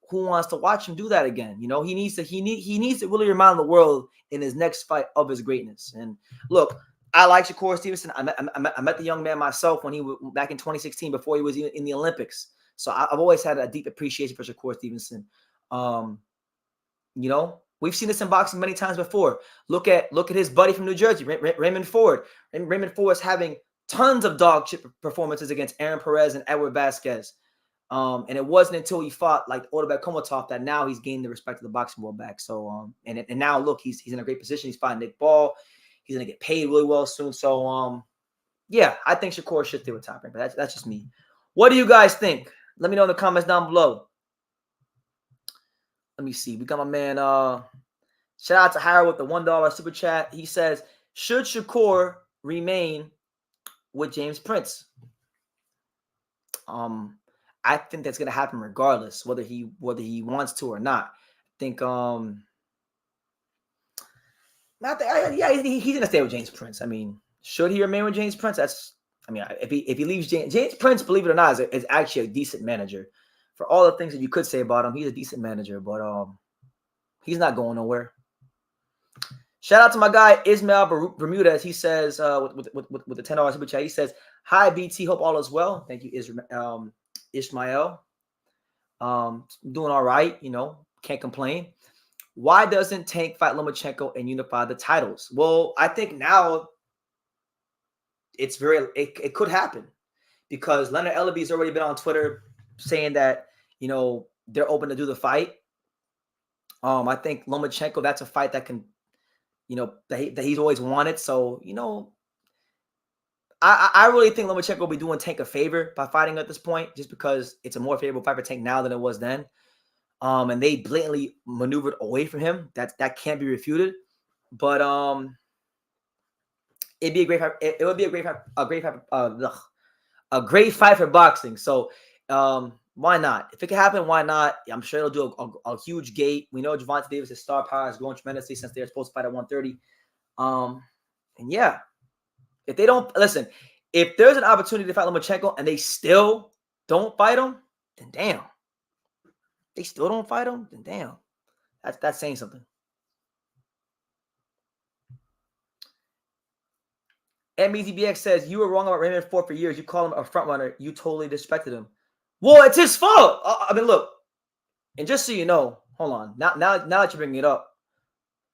who wants to watch him do that again? He needs to really remind the world in his next fight of his greatness. And look, I like Shakur Stevenson. I met the young man myself when he was back in 2016 before he was in the Olympics. So I've always had a deep appreciation for Shakur Stevenson. We've seen this in boxing many times before. Look at his buddy from New Jersey, Raymond Ford. And Raymond Ford is having tons of dog shit performances against Aaron Perez and Edward Vasquez. And it wasn't until he fought like Otabek Komotov that now he's gained the respect of the boxing world back. So and now look, he's in a great position. He's fighting Nick Ball. He's gonna get paid really well soon. So yeah, I think Shakur should stay with Top Rank, but that's just me. What do you guys think? Let me know in the comments down below. Let me see. We got my man. Shout out to Howard with the $1 super chat. He says, should Shakur remain with James Prince? I think that's gonna happen regardless, whether he wants to or not. I think he's gonna stay with James Prince. I mean, should he remain with James Prince? If he leaves James Prince, believe it or not, is actually a decent manager. For all the things that you could say about him, he's a decent manager, but he's not going nowhere. Shout out to my guy Ismail Bermudez. He says with the $10 super chat, he says, "Hi BT, hope all is well." Thank you, Ishmael. Doing all right, can't complain. Why doesn't Tank fight Lomachenko and unify the titles? Well, I think now it could happen because Leonard Ellaby's already been on Twitter saying that they're open to do the fight. I think Lomachenko, that's a fight that can, that he's always wanted. So I really think Lomachenko will be doing Tank a favor by fighting at this point, just because it's a more favorable fight for Tank now than it was then. And they blatantly maneuvered away from him. That can't be refuted. But it'd be a great fight. It would be a great fight for boxing. So why not? If it can happen, why not? I'm sure it'll do a huge gate. We know Gervonta Davis' star power is growing tremendously since they're supposed to fight at 130. And yeah, if they don't listen, if there's an opportunity to fight Lomachenko and they still don't fight him, then damn. They still don't fight him, then damn. That's saying something. MEZBX says, you were wrong about Raymond Ford for years. You call him a front runner. You totally disrespected him. Well, it's his fault. I mean, look, and just so you know, hold on. Now that you're bringing it up,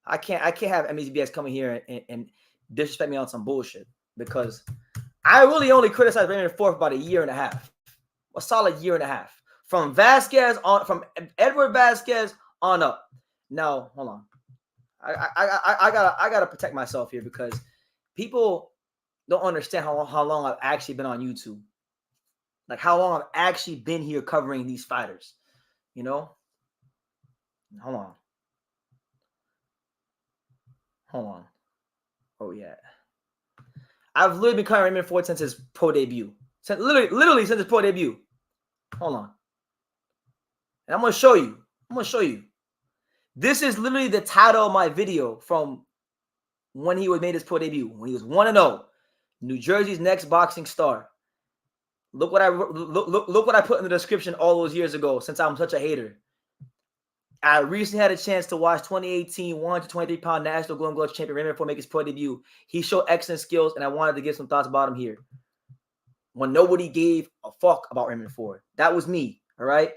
I can't have MEZBX coming here and disrespect me on some bullshit, because I really only criticized Raymond Ford for about a year and a half, a solid year and a half. From Edward Vasquez on up. Now, hold on. I gotta protect myself here, because people don't understand how long I've actually been on YouTube. Like how long I've actually been here covering these fighters. Hold on. Oh yeah. I've literally been covering Raymond Ford since his pro debut. Literally since his pro debut. Hold on. And I'm going to show you. This is literally the title of my video from when he made his pro debut. When he was 1-0. New Jersey's next boxing star. Look what I put in the description all those years ago, since I'm such a hater. I recently had a chance to watch 2018 123-pound national Golden Glove champion Raymond Ford make his pro debut. He showed excellent skills, and I wanted to give some thoughts about him here. When nobody gave a fuck about Raymond Ford. That was me, all right?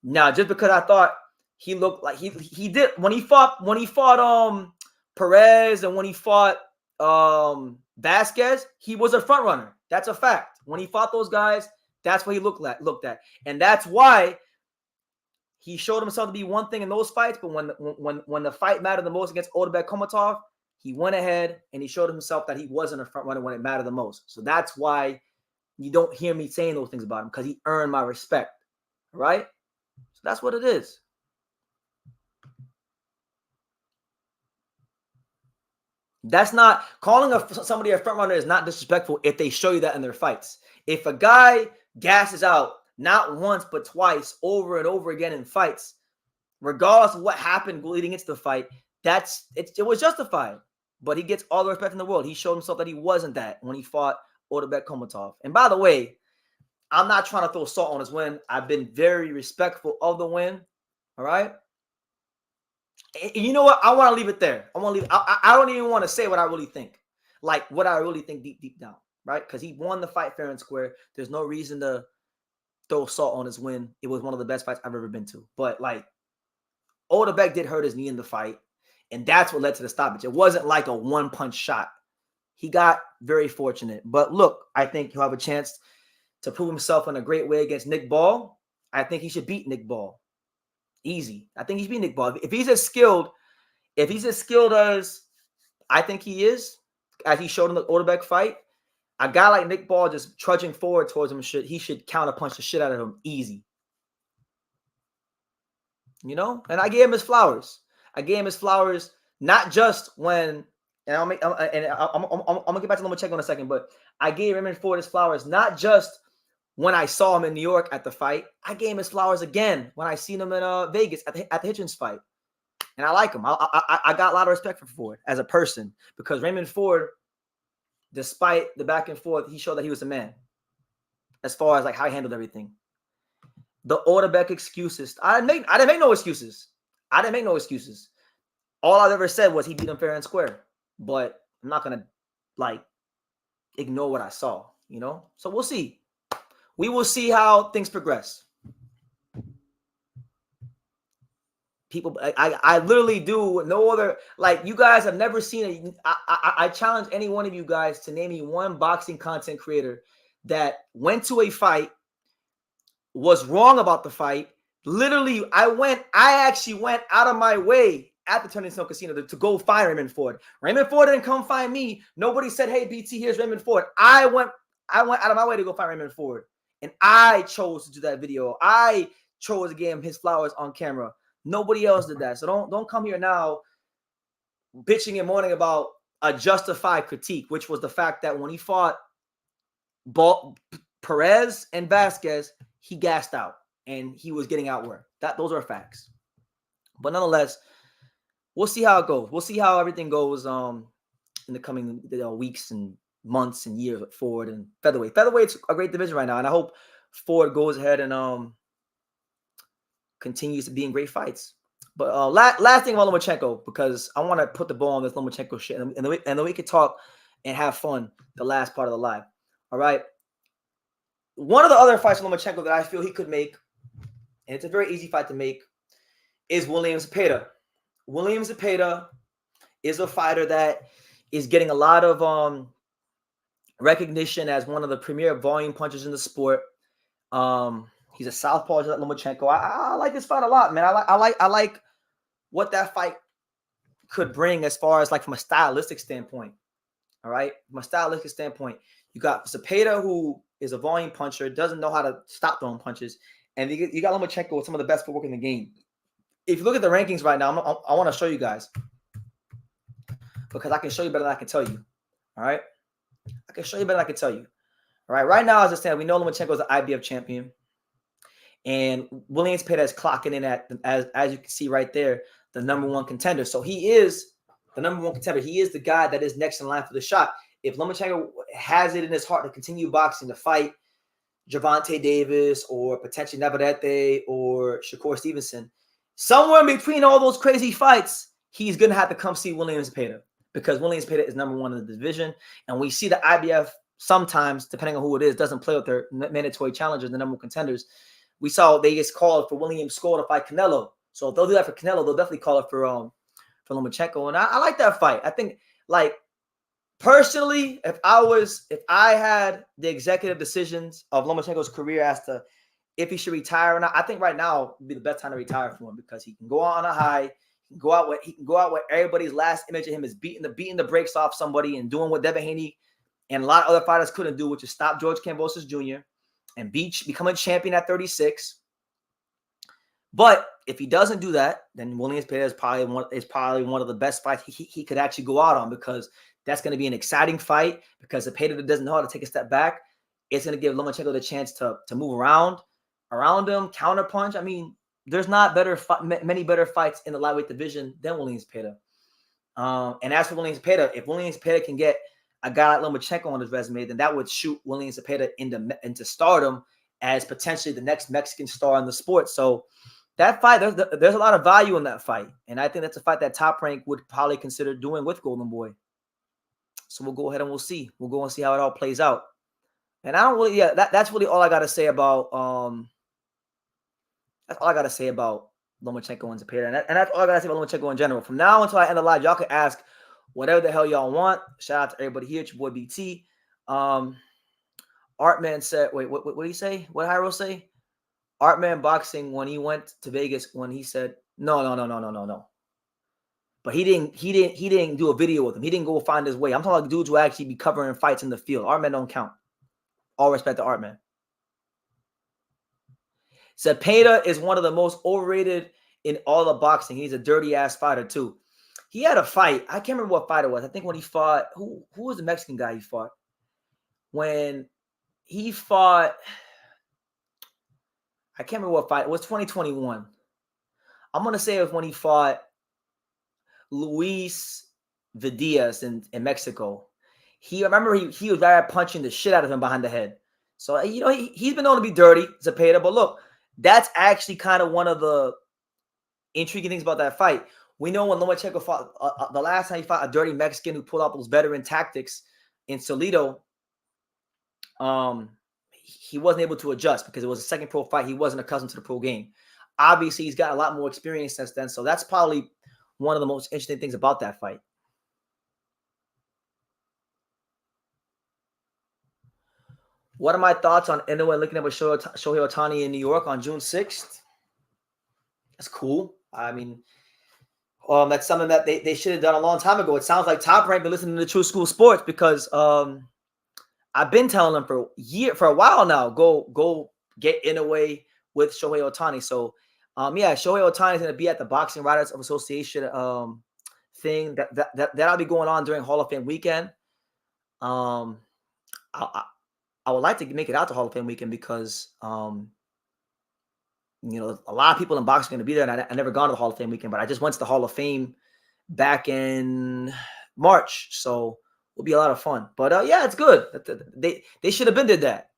Now, just because I thought he looked like he did when he fought Perez and when he fought Vasquez, he was a front runner. That's a fact. When he fought those guys, that's what he looked at. And that's why he showed himself to be one thing in those fights, but when the fight mattered the most against Otabek Komatov, he went ahead and he showed himself that he wasn't a front runner when it mattered the most. So that's why you don't hear me saying those things about him, because he earned my respect. Right? So that's what it is. That's not calling somebody a front runner is not disrespectful if they show you that in their fights. If a guy gasses out not once but twice over and over again in fights, regardless of what happened leading into the fight, it was justified. But he gets all the respect in the world. He showed himself that he wasn't that when he fought Otabek Komatov. And by the way, I'm not trying to throw salt on his win. I've been very respectful of the win. All right. And you know what? I want to leave it there. I don't even want to say what I really think. Like what I really think deep down. Right? Because he won the fight fair and square. There's no reason to throw salt on his win. It was one of the best fights I've ever been to. But like Otabek did hurt his knee in the fight. And that's what led to the stoppage. It wasn't like a one-punch shot. He got very fortunate. But look, I think he'll have a chance to prove himself in a great way against Nick Ball. I think he should beat Nick Ball. Easy. I think he should beat Nick Ball. If he's as skilled as I think he is, as he showed in the Otabek fight, a guy like Nick Ball just trudging forward towards him, he should counterpunch the shit out of him easy. you know, and I gave him his flowers. I gave him his flowers not just when, and I'm gonna get back to Lomachenko in a second, but I gave Raymond Ford his flowers not just when I saw him in New York at the fight. I gave him his flowers again when I seen him in Vegas at the Hitchens fight, and I like him. I got a lot of respect for Ford as a person because Raymond Ford, despite the back and forth, he showed that he was a man as far as like how he handled everything. The Orderbeck excuses. I didn't make no excuses. I didn't make no excuses. All I've ever said was he beat him fair and square. But I'm not gonna like ignore what I saw, you know? So we'll see. We will see how things progress. People, I literally do no other, like you guys have never seen I challenge any one of you guys to name me one boxing content creator that went to a fight, was wrong about the fight. Literally, I actually went out of my way at the Turning Stone Casino to go find Raymond Ford. Raymond Ford didn't come find me. Nobody said, hey, BT, here's Raymond Ford. I went out of my way to go find Raymond Ford. And I chose to do that video. I chose to give him his flowers on camera. Nobody else did that. So don't come here now bitching and moaning about a justified critique, which was the fact that when he fought Perez and Vasquez, he gassed out and he was getting outworked. Those are facts. But nonetheless, we'll see how it goes. We'll see how everything goes in the coming weeks and months and years with Ford and featherweight. Featherweight's a great division right now, and I hope Ford goes ahead and continues to be in great fights. But last thing about Lomachenko, because I want to put the ball on this Lomachenko shit, and then we could talk and have fun the last part of the live. All right. One of the other fights from Lomachenko that I feel he could make, and it's a very easy fight to make, is William Zepeda. William Zepeda is a fighter that is getting a lot of recognition as one of the premier volume punchers in the sport. He's a southpaw just like Lomachenko. I like this fight a lot, man. I like what that fight could bring as far as like from a stylistic standpoint. All right, from a stylistic standpoint, you got Zepeda, who is a volume puncher, doesn't know how to stop throwing punches, and you got Lomachenko with some of the best footwork in the game. If you look at the rankings right now, I want to show you guys because I can show you better than I can tell you. All right, I can show you better than I can tell you. All right, right now as I stand, we know Lomachenko is an IBF champion, and William Zepeda is clocking in at as you can see right there, the #1 contender. So he is the #1 contender. He is the guy that is next in line for the shot. If Lomachenko has it in his heart to continue boxing, to fight Gervonta Davis or potentially Navarrete or Shakur Stevenson, somewhere in between all those crazy fights, he's going to have to come see William Zepeda because William Zepeda is #1 in the division. And we see the IBF sometimes, depending on who it is, doesn't play with their mandatory challengers, the #1 contenders. We saw they just called for William Skull to fight Canelo. So if they'll do that for Canelo, they'll definitely call it for Lomachenko. And I like that fight. I think, like, personally, if I had the executive decisions of Lomachenko's career as to if he should retire or not, I think right now would be the best time to retire for him because he can go out on a high. He can go out with everybody's last image of him is beating the brakes off somebody and doing what Devin Haney and a lot of other fighters couldn't do, which is stop George Kambosos Jr. and become a champion at 36. But if he doesn't do that, then William Zepeda is probably one of the best fights he could actually go out on because that's going to be an exciting fight because Zepeda doesn't know how to take a step back. It's going to give Lomachenko the chance to move around him, counterpunch. I mean, there's not many better fights in the lightweight division than William Zepeda. And as for William Zepeda, if William Zepeda can get a guy like Lomachenko on his resume, then that would shoot William Zepeda into stardom as potentially the next Mexican star in the sport. So that fight, there's a lot of value in that fight. And I think that's a fight that Top Rank would probably consider doing with Golden Boy. So we'll go ahead and we'll see. We'll go and see how it all plays out. And I don't really, that's really all I got to say about, that's all I got to say about Lomachenko and Zepeda. And that's all I got to say about Lomachenko in general. From now until I end the live, y'all can ask whatever the hell y'all want. Shout out to everybody here. It's your boy BT. Artman said, wait, what did he say? What did Hyro say? Artman Boxing, when he went to Vegas, when he said, no. But he didn't do a video with him. He didn't go find his way. I'm talking about dudes who actually be covering fights in the field. Artman don't count. All respect to Artman. Zepeda is one of the most overrated in all of boxing. He's a dirty ass fighter too. He had a fight. I can't remember what fight it was. I think when he fought, who was the Mexican guy he fought? When he fought, I can't remember what fight. It was 2021. I'm gonna say it was when he fought Luis Vidias in Mexico. He was right punching the shit out of him behind the head. So he's been known to be dirty, Zepeda. But look, that's actually kind of one of the intriguing things about that fight. We know when Lomachenko fought the last time he fought a dirty Mexican who pulled out those veteran tactics in Toledo, he wasn't able to adjust because it was a second pro fight. He wasn't accustomed to the pro game. Obviously, he's got a lot more experience since then. So that's probably one of the most interesting things about that fight. What are my thoughts on Inoue linking up with Shohei Ohtani in New York on June 6th? That's cool. I mean, that's something that they should have done a long time ago. It sounds like Top Rank been listening to True School Sports because I've been telling them for a while now, go get Inoue with Shohei Ohtani. So Shohei Ohtani is going to be at the Boxing Writers Association thing that'll be going on during Hall of Fame weekend. I would like to make it out to Hall of Fame weekend because a lot of people in boxing are going to be there, and I never gone to the Hall of Fame weekend, but I just went to the Hall of Fame back in March, so it'll be a lot of fun. But it's good. They should have been did that,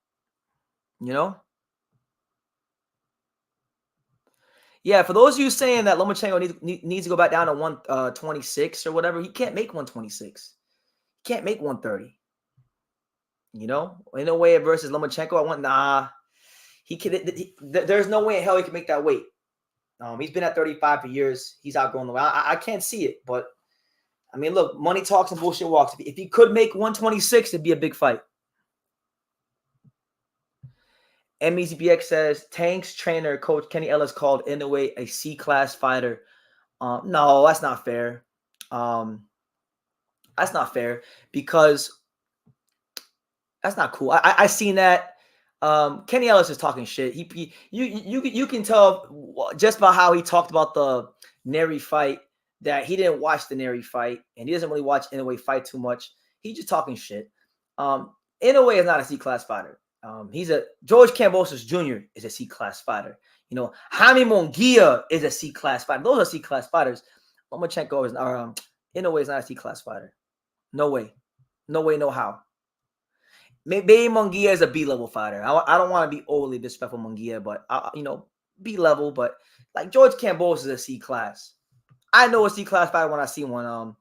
Yeah, for those of you saying that Lomachenko needs to go back down to 126 or whatever, he can't make 126. He can't make 130. In a way versus Lomachenko, there's no way in hell he can make that weight. He's been at 35 for years. He's outgrown the weight. I can't see it, but I mean, look, money talks and bullshit walks. If he could make 126, it'd be a big fight. MEZBX says Tank's trainer, Coach Kenny Ellis, called Inoue a C-class fighter. No, that's not fair. That's not fair because that's not cool. I seen that. Kenny Ellis is talking shit. You can tell just by how he talked about the Neri fight that he didn't watch the Neri fight, and he doesn't really watch Inoue fight too much. He's just talking shit. Inoue is not a C-class fighter. George Kambosos Jr. is a C-class fighter. Jaime Munguia is a C-class fighter. Those are C-class fighters. Lomachenko Inoue is not a C-class fighter. No way. No way, no how. Maybe Munguia is a B-level fighter. I don't want to be overly disrespectful Munguia, but B-level. But like George Kambosos is a C-class. I know a C-class fighter when I see one.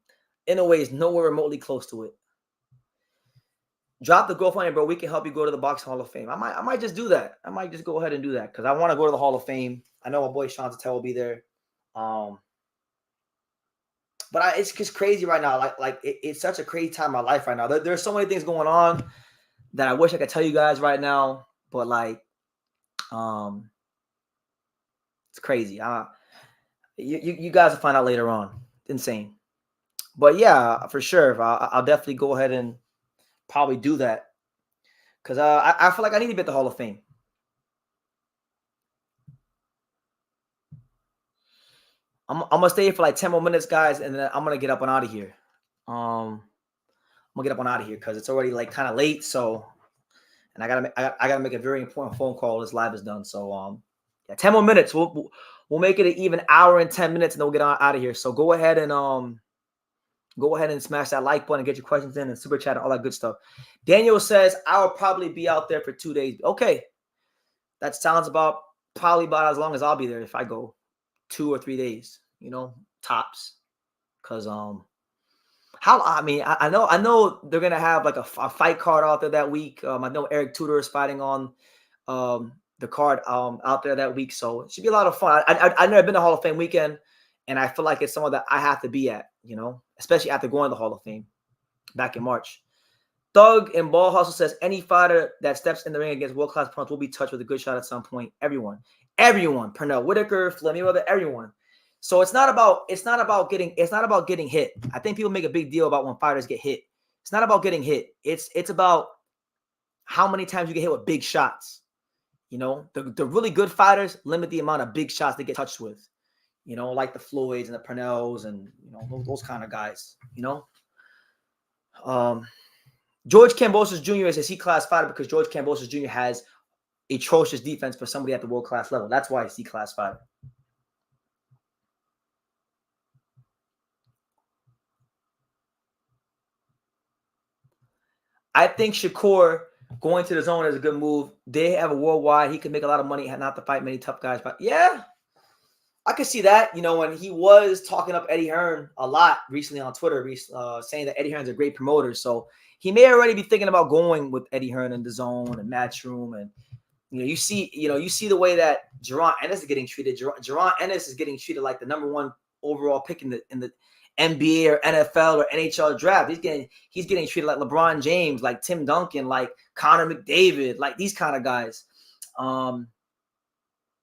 Inoue is nowhere remotely close to it. Drop the GoFundMe, bro. We can help you go to the Boxing Hall of Fame. I might just do that. I might just go ahead and do that because I want to go to the Hall of Fame. I know my boy Sean Tatel will be there. But it's just crazy right now. It's such a crazy time in my life right now. There's so many things going on that I wish I could tell you guys right now, but it's crazy. You guys will find out later on. It's insane. But yeah, for sure, I'll definitely go ahead and probably do that because I feel like I need to be at the Hall of Fame. I'm gonna stay here for like 10 more minutes, guys, and then I'm gonna get up and out of here. I'm gonna get up and out of here because it's already like kind of late. So, and I gotta make a very important phone call. This live is done. So, 10 more minutes. We'll make it an even hour and 10 minutes, and then we'll get out of here. So go ahead and smash that like button and get your questions in and super chat and all that good stuff. Daniel says I'll probably be out there for 2 days. Okay, that sounds probably about as long as I'll be there if I go 2 or 3 days. Tops. Because I know they're gonna have like a fight card out there that week. I know Eric Tudor is fighting on the card out there that week, so it should be a lot of fun. I've never been to Hall of Fame weekend, and I feel like it's somewhere that I have to be at, especially after going to the Hall of Fame back in March. Thug and Ball Hustle says any fighter that steps in the ring against world-class opponents will be touched with a good shot at some point. Everyone, Pernell Whitaker, Floyd Mayweather, everyone. So it's not about getting hit. I think people make a big deal about when fighters get hit. It's not about getting hit. It's about how many times you get hit with big shots. The really good fighters limit the amount of big shots they get touched with. You know, like the Floyds and the Purnells and, you know, those kind of guys, you know. George Kambosos Jr. is a C-class fighter because George Kambosos Jr. has atrocious defense for somebody at the world-class level. That's why he's C-class fighter. I think Shakur going to the zone is a good move. They have a worldwide. He can make a lot of money and not to fight many tough guys. But yeah, I could see that. You know, when he was talking up Eddie Hearn a lot recently on Twitter, saying that Eddie Hearn's a great promoter. So he may already be thinking about going with Eddie Hearn in the zone and Matchroom. And you see the way that Gervonta Ennis is getting treated. Gervonta Ennis is getting treated like the #1 overall pick in the NBA or NFL or NHL draft. He's getting treated like LeBron James, like Tim Duncan, like Connor McDavid, like these kind of guys. And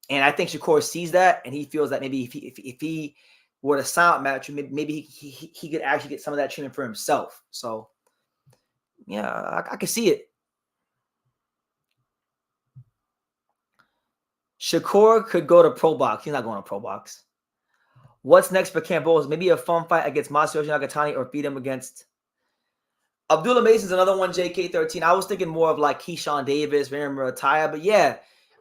I think Shakur sees that, and he feels that maybe if he were to sign match, maybe he could actually get some of that treatment for himself. So, yeah, I could see it. Shakur could go to Pro Box. He's not going to Pro Box. What's next for Kambosos? Maybe a fun fight against Masayoshi Nakatani or beat him against Abdullah Mason's another one, JK13. I was thinking more of like Keyshawn Davis, Varyam Murataya, but yeah,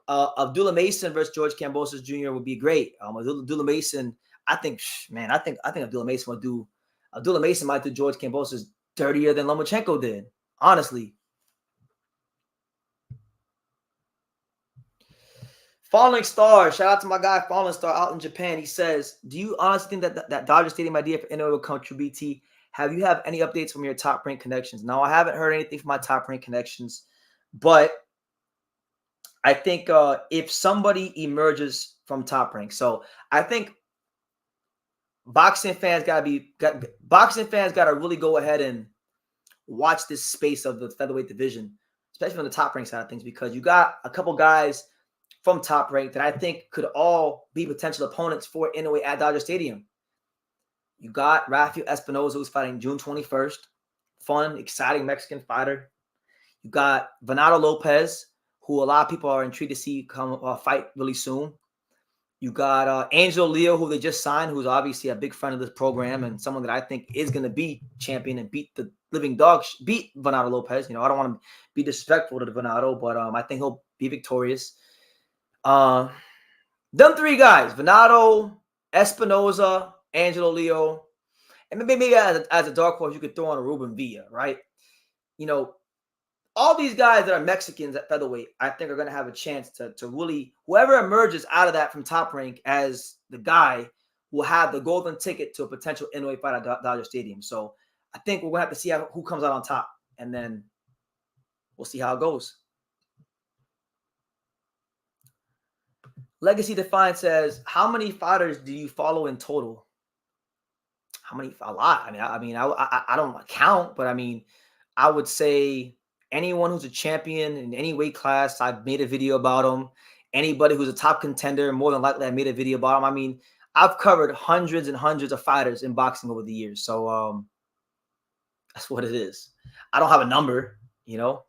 Abdullah Mason versus George Kambosos Jr. would be great. Abdullah Mason, I think Abdullah Mason would do. Abdullah Mason might do George Kambosos dirtier than Lomachenko did, honestly. Falling Star, shout out to my guy Falling Star out in Japan. He says, do you honestly think that Dodger Stadium idea for NO will come true, BT? Have you have any updates from your Top Rank connections? No, I haven't heard anything from my Top Rank connections, but I think if somebody emerges from Top Rank, so I think boxing fans got to really go ahead and watch this space of the featherweight division, especially on the Top Rank side of things, because you got a couple guys from Top Rank that I think could all be potential opponents for Inoue at Dodger Stadium. You got Rafael Espinoza, who's fighting June 21st. Fun, exciting Mexican fighter. You got Venado Lopez, who a lot of people are intrigued to see come fight really soon. You got Angelo Leo, who they just signed, who's obviously a big friend of this program and someone that I think is going to be champion and beat the living dog, beat Venado Lopez. You know, I don't want to be disrespectful to Venado, but I think he'll be victorious. Them three guys, Venado, Espinoza, Angelo Leo, and maybe as a dark horse, you could throw on a Ruben Villa, right? You know, all these guys that are Mexicans at featherweight, I think are going to have a chance to really, whoever emerges out of that from Top Rank as the guy will have the golden ticket to a potential Inoue fight at Dodger Stadium. So I think we're going to have to see who comes out on top, and then we'll see how it goes. Legacy Defined says, how many fighters do you follow in total? How many? A lot. I mean, I don't count, but I mean, I would say anyone who's a champion in any weight class, I've made a video about them. Anybody who's a top contender, more than likely I made a video about them. I mean, I've covered hundreds and hundreds of fighters in boxing over the years. So that's what it is. I don't have a number, you know.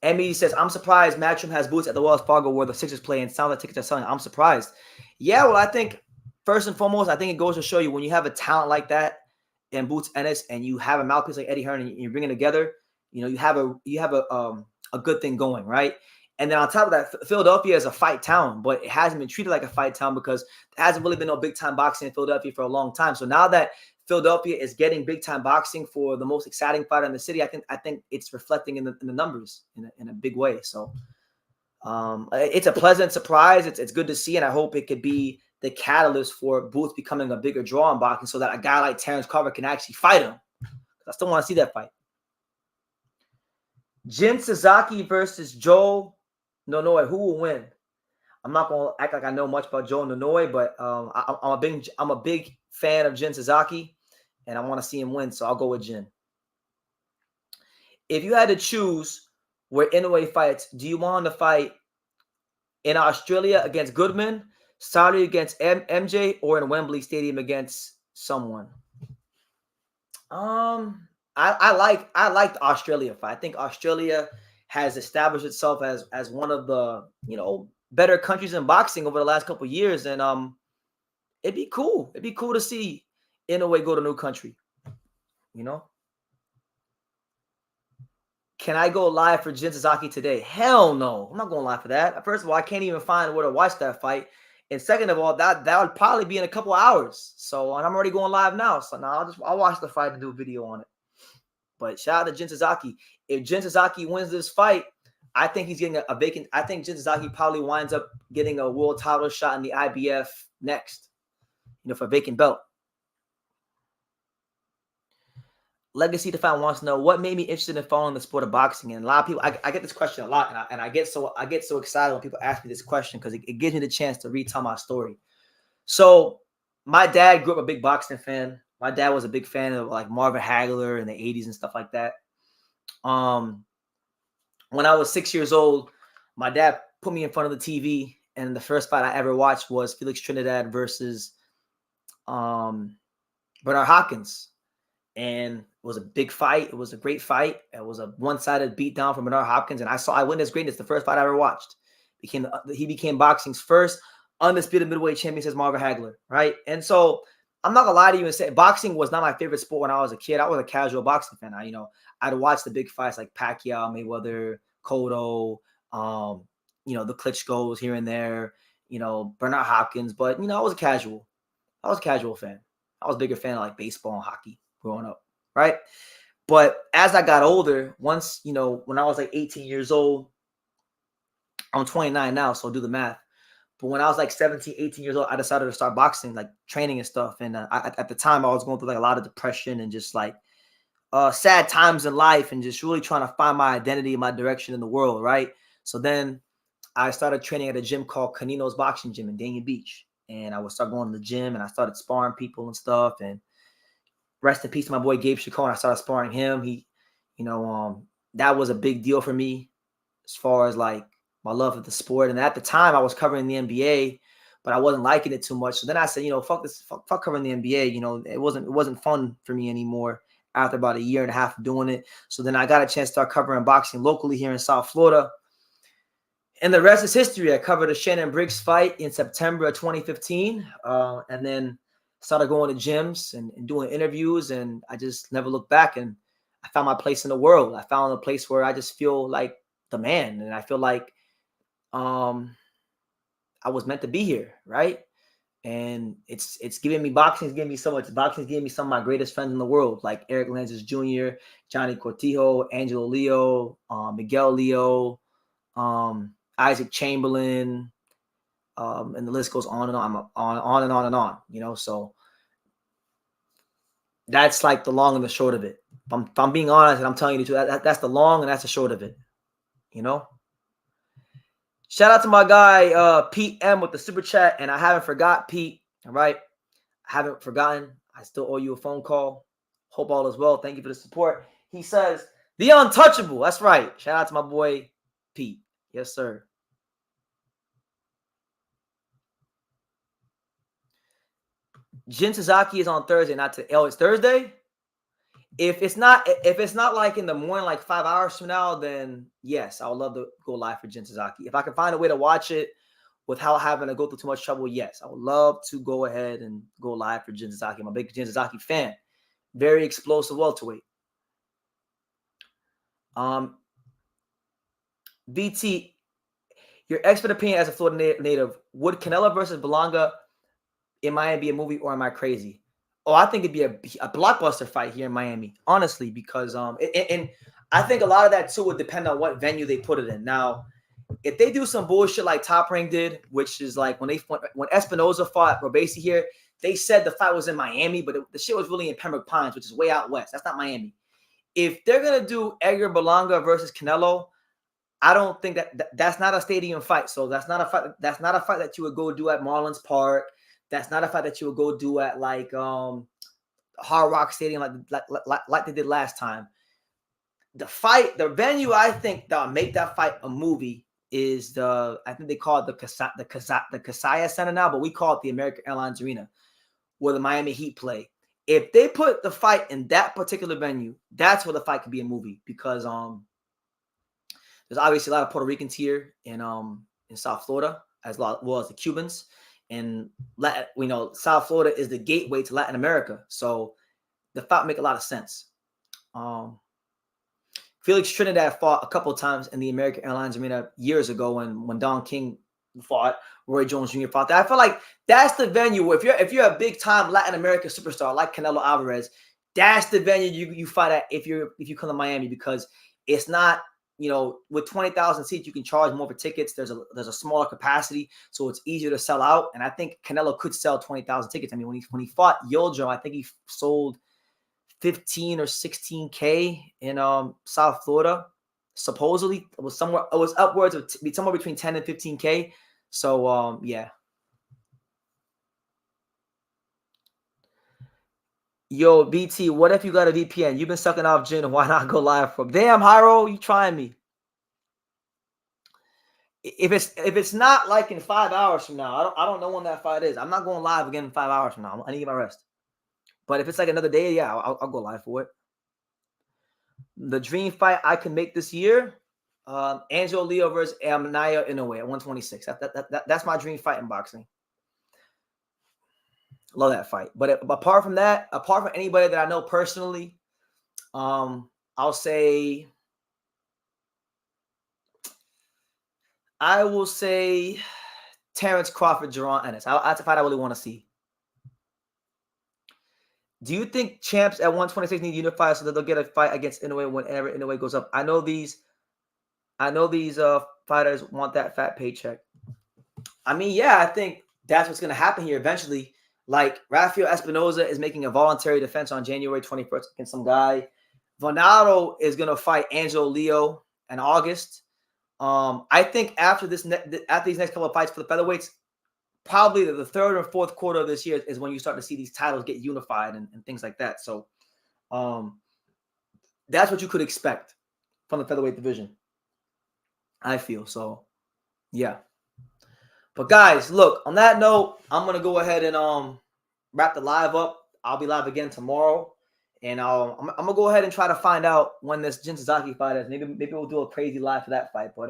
Emmy says, I'm surprised Matchroom has booths at the Wells Fargo where the Sixers play and sound like tickets are selling. I'm surprised. Yeah, well, I think first and foremost, I think it goes to show you when you have a talent like that in Boots Ennis and you have a mouthpiece like Eddie Hearn and you're bringing together, you know, you have a good thing going, right? And then on top of that, Philadelphia is a fight town, but it hasn't been treated like a fight town because there hasn't really been no big time boxing in Philadelphia for a long time. So now that Philadelphia is getting big time boxing for the most exciting fighter in the city, I think it's reflecting in the numbers in a big way. So it's a pleasant surprise. It's good to see, and I hope it could be the catalyst for Booth becoming a bigger draw in boxing, so that a guy like Terrence Carver can actually fight him. I still want to see that fight. Jin Sasaki versus Joe Nonoe. Who will win? I'm not gonna act like I know much about Joe Nonoe, but I'm a big fan of Jin Sasaki, and I want to see him win, so I'll go with Jin. If you had to choose where Inoue fights, do you want to fight in Australia against Goodman, Saudi against MJ, or in Wembley Stadium against someone? I like the Australia fight. I think Australia has established itself as one of the, better countries in boxing over the last couple of years. And it'd be cool. It'd be cool to see Inoue go to a new country. Can I go live for Jin Sasaki today? Hell no. I'm not going live for that. First of all, I can't even find where to watch that fight. And second of all, that would probably be in a couple hours. So, and I'm already going live now. So now I'll watch the fight and do a video on it. But shout out to Jin Sasaki. If Jin Sasaki wins this fight, I think he's getting a vacant. I think Jin Sasaki probably winds up getting a world title shot in the IBF next, for a vacant belt. Legacy Define wants to know what made me interested in following the sport of boxing. And a lot of people, I get this question a lot, and I get so excited when people ask me this question because it gives me the chance to retell my story. So my dad grew up a big boxing fan. My dad was a big fan of like Marvin Hagler in the 80s and stuff like that. When I was 6 years old, my dad put me in front of the TV, and the first fight I ever watched was Felix Trinidad versus Bernard Hopkins. And it was a big fight. It was a great fight. It was a one-sided beatdown from Bernard Hopkins. And I witnessed greatness. The first fight I ever watched. He became boxing's first undisputed middleweight champion since Marvin Hagler, right? And so I'm not gonna lie to you and say boxing was not my favorite sport when I was a kid. I was a casual boxing fan. I'd watch the big fights like Pacquiao, Mayweather, Cotto, the Klitschko's here and there, Bernard Hopkins. But I was a casual fan. I was a bigger fan of like baseball and hockey growing up, right? But as I got older, once, when I was like 18 years old, I'm 29 now, so do the math. But when I was like 17, 18 years old, I decided to start boxing, like training and stuff. And at the time, I was going through like a lot of depression and just like sad times in life and just really trying to find my identity and my direction in the world, right? So then I started training at a gym called Canino's Boxing Gym in Dania Beach. And I would start going to the gym and I started sparring people and stuff. And rest in peace to my boy Gabe Shakur, and I started sparring him. That was a big deal for me as far as like my love of the sport. And at the time I was covering the NBA, but I wasn't liking it too much. So then I said, fuck this, fuck covering the NBA. It wasn't fun for me anymore after about a year and a half of doing it. So then I got a chance to start covering boxing locally here in South Florida. And the rest is history. I covered a Shannon Briggs fight in September of 2015. And then started going to gyms and doing interviews, and I just never looked back. And I found my place in the world. I found a place where I just feel like the man, and I feel like I was meant to be here, right? And it's giving me boxing's giving me so much. Boxing's giving me some of my greatest friends in the world, like Eric Lanzas Jr., Johnny Cortijo, Angelo Leo, Miguel Leo, Isaac Chamberlain. And the list goes on and on and on. So that's like the long and the short of it. If I'm being honest and I'm telling you the truth, that's the long and that's the short of it. Shout out to my guy, Pete M with the super chat. And I haven't forgot, Pete. All right. I haven't forgotten. I still owe you a phone call. Hope all is well. Thank you for the support. He says, the untouchable. That's right. Shout out to my boy, Pete. Yes, sir. Jin Sasaki is on Thursday, not today. Oh, it's Thursday? If it's not like in the morning, like 5 hours from now, then yes, I would love to go live for Jin Sasaki. If I can find a way to watch it without having to go through too much trouble, yes, I would love to go ahead and go live for Jin Sasaki. I'm a big Jin Sasaki fan. Very explosive welterweight. BT, your expert opinion as a Florida native, would Canelo versus Berlanga in Miami be a movie, or am I crazy? Oh, I think it'd be a blockbuster fight here in Miami, honestly, because and I think a lot of that too would depend on what venue they put it in. Now, if they do some bullshit like Top Rank did, which is like when Espinoza fought Robesi here, they said the fight was in Miami, but the shit was really in Pembroke Pines, which is way out west. That's not Miami. If they're gonna do Edgar Berlanga versus Canelo, I don't think that's not a stadium fight. So that's not a fight. That's not a fight that you would go do at Marlins Park. That's not a fight that you would go do at like Hard Rock Stadium like they did last time. The venue I think that'll make that fight a movie is I think they call it the Kaseya Center now, but we call it the American Airlines Arena, where the Miami Heat play. If they put the fight in that particular venue, that's where the fight could be a movie, because there's obviously a lot of Puerto Ricans here in South Florida, as well as the Cubans. And we know South Florida is the gateway to Latin America, so the fight make a lot of sense. Felix Trinidad fought a couple of times in the American Airlines Arena years ago when Don King fought, Roy Jones Jr. fought that. I feel like that's the venue where if you're a big time Latin American superstar like Canelo Alvarez, that's the venue you fight at if you come to Miami, because it's not, with 20,000 seats you can charge more for tickets. There's a smaller capacity, so it's easier to sell out. And I think Canelo could sell 20,000 tickets. I mean, when he fought Yildirim, I think he sold 15 or 16K in South Florida. Supposedly it was upwards of somewhere between 10 and 15K. So yeah. Yo, BT, what if you got a VPN? You've been sucking off gin. Why not go live from? Damn, Hyro, you trying me? If it's not like in 5 hours from now, I don't know when that fight is. I'm not going live again in 5 hours from now. I need to get my rest. But if it's like another day, yeah, I'll go live for it. The dream fight I can make this year, Angelo Leo versus Naya Inoue at 126. That's my dream fight in boxing. Love that fight. But apart from that, apart from anybody that I know personally, I'll say Terrence Crawford, Jerron Ennis. That's a fight I really want to see. Do you think champs at 126 need to unify so that they'll get a fight against Inoue whenever Inoue goes up? I know these fighters want that fat paycheck. I mean, yeah, I think that's what's going to happen here eventually. Like, Rafael Espinoza is making a voluntary defense on January 21st against some guy. Vonado is going to fight Angelo Leo in August. I think after these next couple of fights for the featherweights, probably the third or fourth quarter of this year is when you start to see these titles get unified and things like that. So that's what you could expect from the featherweight division, I feel. So, yeah. But guys, look, on that note, I'm going to go ahead and wrap the live up. I'll be live again tomorrow. And I'm going to go ahead and try to find out when this Jin Sasaki fight is. Maybe we'll do a crazy live for that fight. But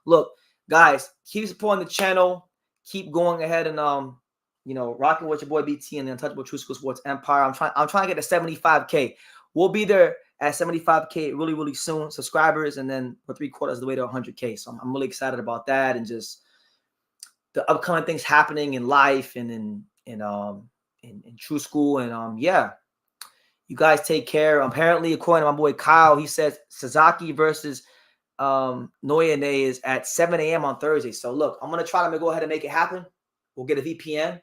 look, guys, keep supporting the channel. Keep going ahead and rocking with your boy BT and the Untouchable True School Sports Empire. I'm trying to get to 75K. We'll be there at 75K really, really soon. Subscribers, and then we're 3/4 of the way to 100K. So I'm really excited about that, and just the upcoming things happening in life and in True School. And yeah, you guys take care. Apparently, according to my boy Kyle, he says Sasaki versus Noyane is at 7 a.m. on Thursday. So look, I'm gonna try to go ahead and make it happen. We'll get a VPN.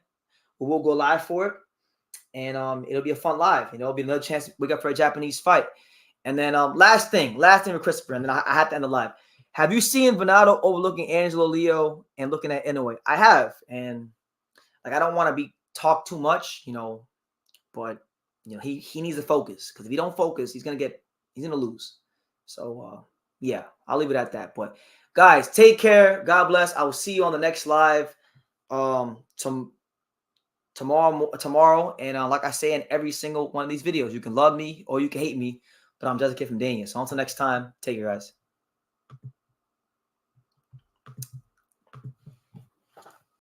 We'll go live for it, and it'll be a fun live. It'll be another chance we got for a Japanese fight. And then last thing with Christopher, and then I have to end the live. Have you seen Vonado overlooking Angelo Leo and looking at Inoue? I have, and like, I don't want to talk too much, but he needs to focus, because if he don't focus, he's gonna lose. So yeah, I'll leave it at that. But guys, take care. God bless. I will see you on the next live tomorrow. And like I say in every single one of these videos, you can love me or you can hate me, but I'm just a kid from Daniel. So until next time, take care, guys.